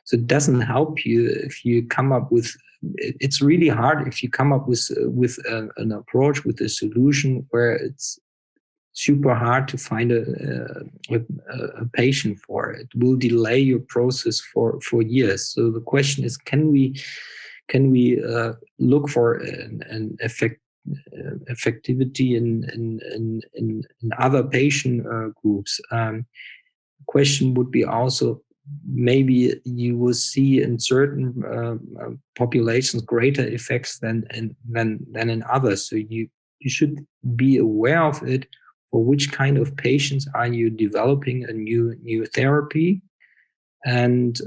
So it doesn't help you if you come up with. It's really hard if you come up with an approach, with a solution where it's super hard to find a patient for. It will delay your process for years. So the question is, can we look for an effectivity in other patient groups? The question would be also, maybe you will see in certain populations greater effects than in others. So you should be aware of it. For which kind of patients are you developing a new therapy? And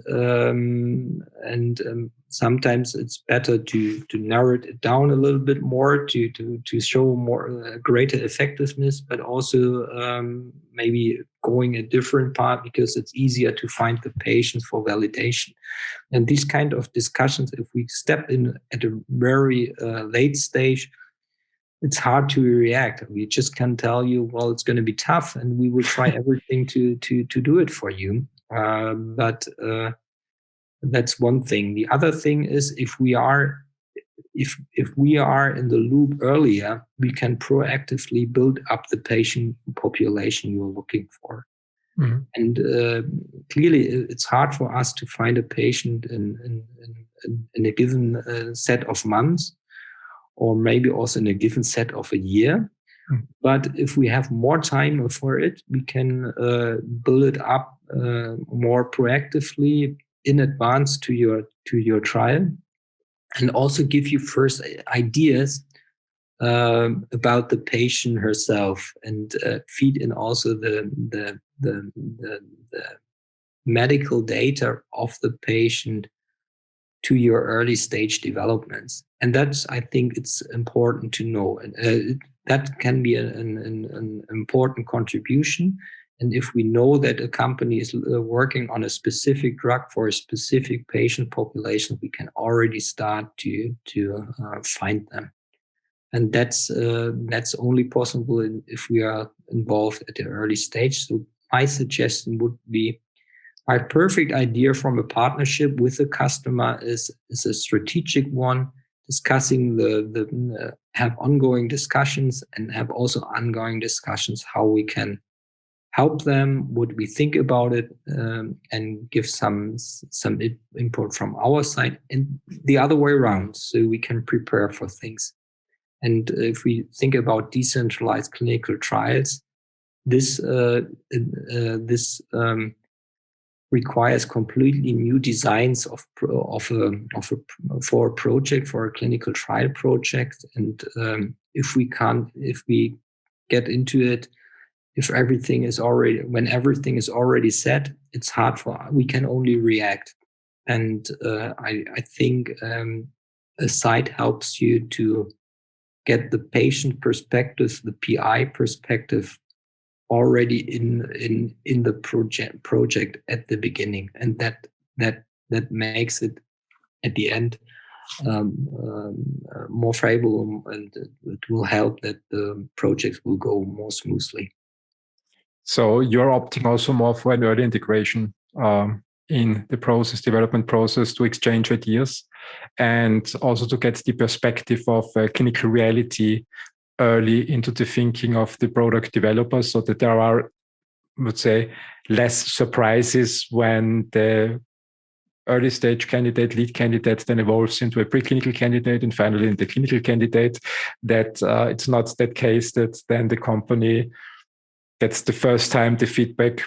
sometimes it's better to narrow it down a little bit more to show more greater effectiveness, but also maybe going a different path because it's easier to find the patients for validation. And these kind of discussions, if we step in at a very late stage, it's hard to react. We just can tell you, well, it's going to be tough, and we will try everything to do it for you. But that's one thing. The other thing is, if we are in the loop earlier, we can proactively build up the patient population you're looking for. Mm-hmm. And clearly, it's hard for us to find a patient in a given set of months, or maybe also in a given set of a year. Mm. But if we have more time for it, we can build it up more proactively in advance to your trial, and also give you first ideas about the patient herself, and feed in also the medical data of the patient to your early stage developments. And that's, I think it's important to know. And that can be an important contribution. And if we know that a company is working on a specific drug for a specific patient population, we can already start to find them. And that's only possible if we are involved at the early stage. So my suggestion would be, my perfect idea from a partnership with a customer is a strategic one, discussing have ongoing discussions, and have also ongoing discussions how we can help them, what we think about it, and give some input from our side, and the other way around, so we can prepare for things. And if we think about decentralized clinical trials, this requires completely new designs for a project, for a clinical trial project. And if we get into it, when everything is already set, it's hard we can only react. And I think a site helps you to get the patient perspective, the PI perspective already in the project at the beginning, and that makes it at the end more favorable, and it will help that the projects will go more smoothly.
So you're opting also more for an early integration in the development process, to exchange ideas and also to get the perspective of clinical reality early into the thinking of the product developers, so that there are, I would say, less surprises when the early stage candidate, lead candidate, then evolves into a preclinical candidate and finally into the clinical candidate, that it's not that case that then the company gets the first time the feedback.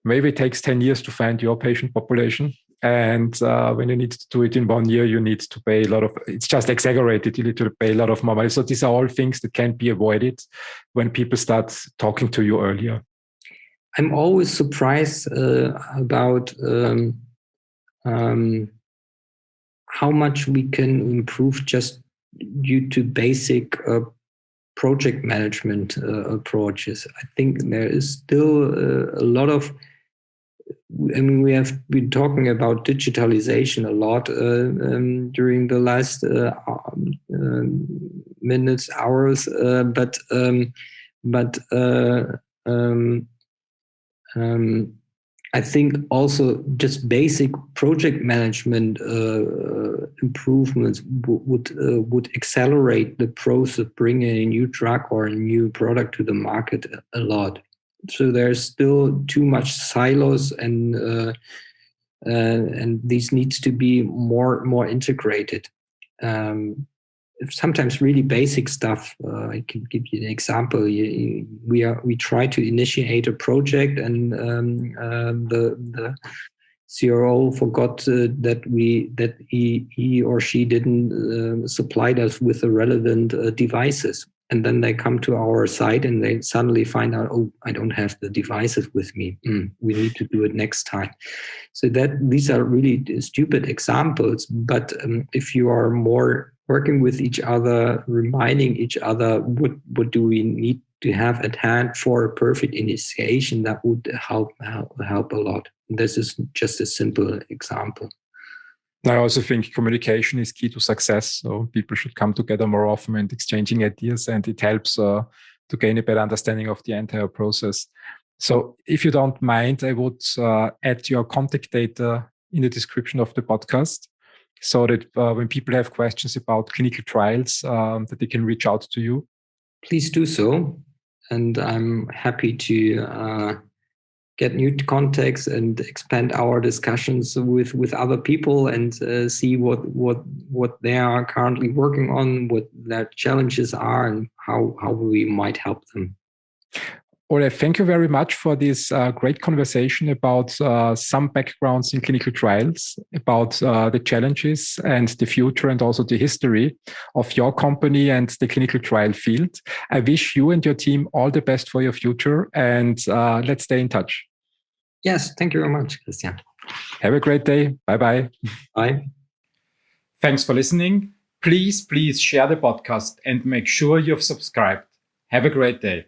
Maybe it takes 10 years to find your patient population. And when you need to do it in 1 year, you need to pay a lot of, it's just exaggerated, you need to pay a lot of more money. So these are all things that can be avoided when people start talking to you earlier.
I'm always surprised about how much we can improve just due to basic project management approaches. I think there is still a lot of, we have been talking about digitalization a lot during the last minutes, hours, but I think also just basic project management improvements would accelerate the process of bringing a new drug or a new product to the market a lot. So there's still too much silos, and these needs to be more integrated. Sometimes really basic stuff. I can give you an example. We try to initiate a project, and the CRO forgot that he or she didn't supply us with the relevant devices. And then they come to our site and they suddenly find out, oh, I don't have the devices with me. We need to do it next time. So these are really stupid examples. But if you are more working with each other, reminding each other, what do we need to have at hand for a perfect initiation, that would help a lot. This is just a simple example.
I also think communication is key to success. So people should come together more often and exchanging ideas, and it helps to gain a better understanding of the entire process. So if you don't mind, I would add your contact data in the description of the podcast, so that when people have questions about clinical trials, that they can reach out to you.
Please do so. And I'm happy to get new contacts and expand our discussions with other people, and see what they are currently working on, what their challenges are, and how we might help them.
Ole, thank you very much for this great conversation about some backgrounds in clinical trials, about the challenges and the future, and also the history of your company and the clinical trial field. I wish you and your team all the best for your future, and let's stay in touch.
Yes, thank you very much, Christian.
Have a great day. Bye-bye.
Bye.
Thanks for listening. Please share the podcast and make sure you've subscribed. Have a great day.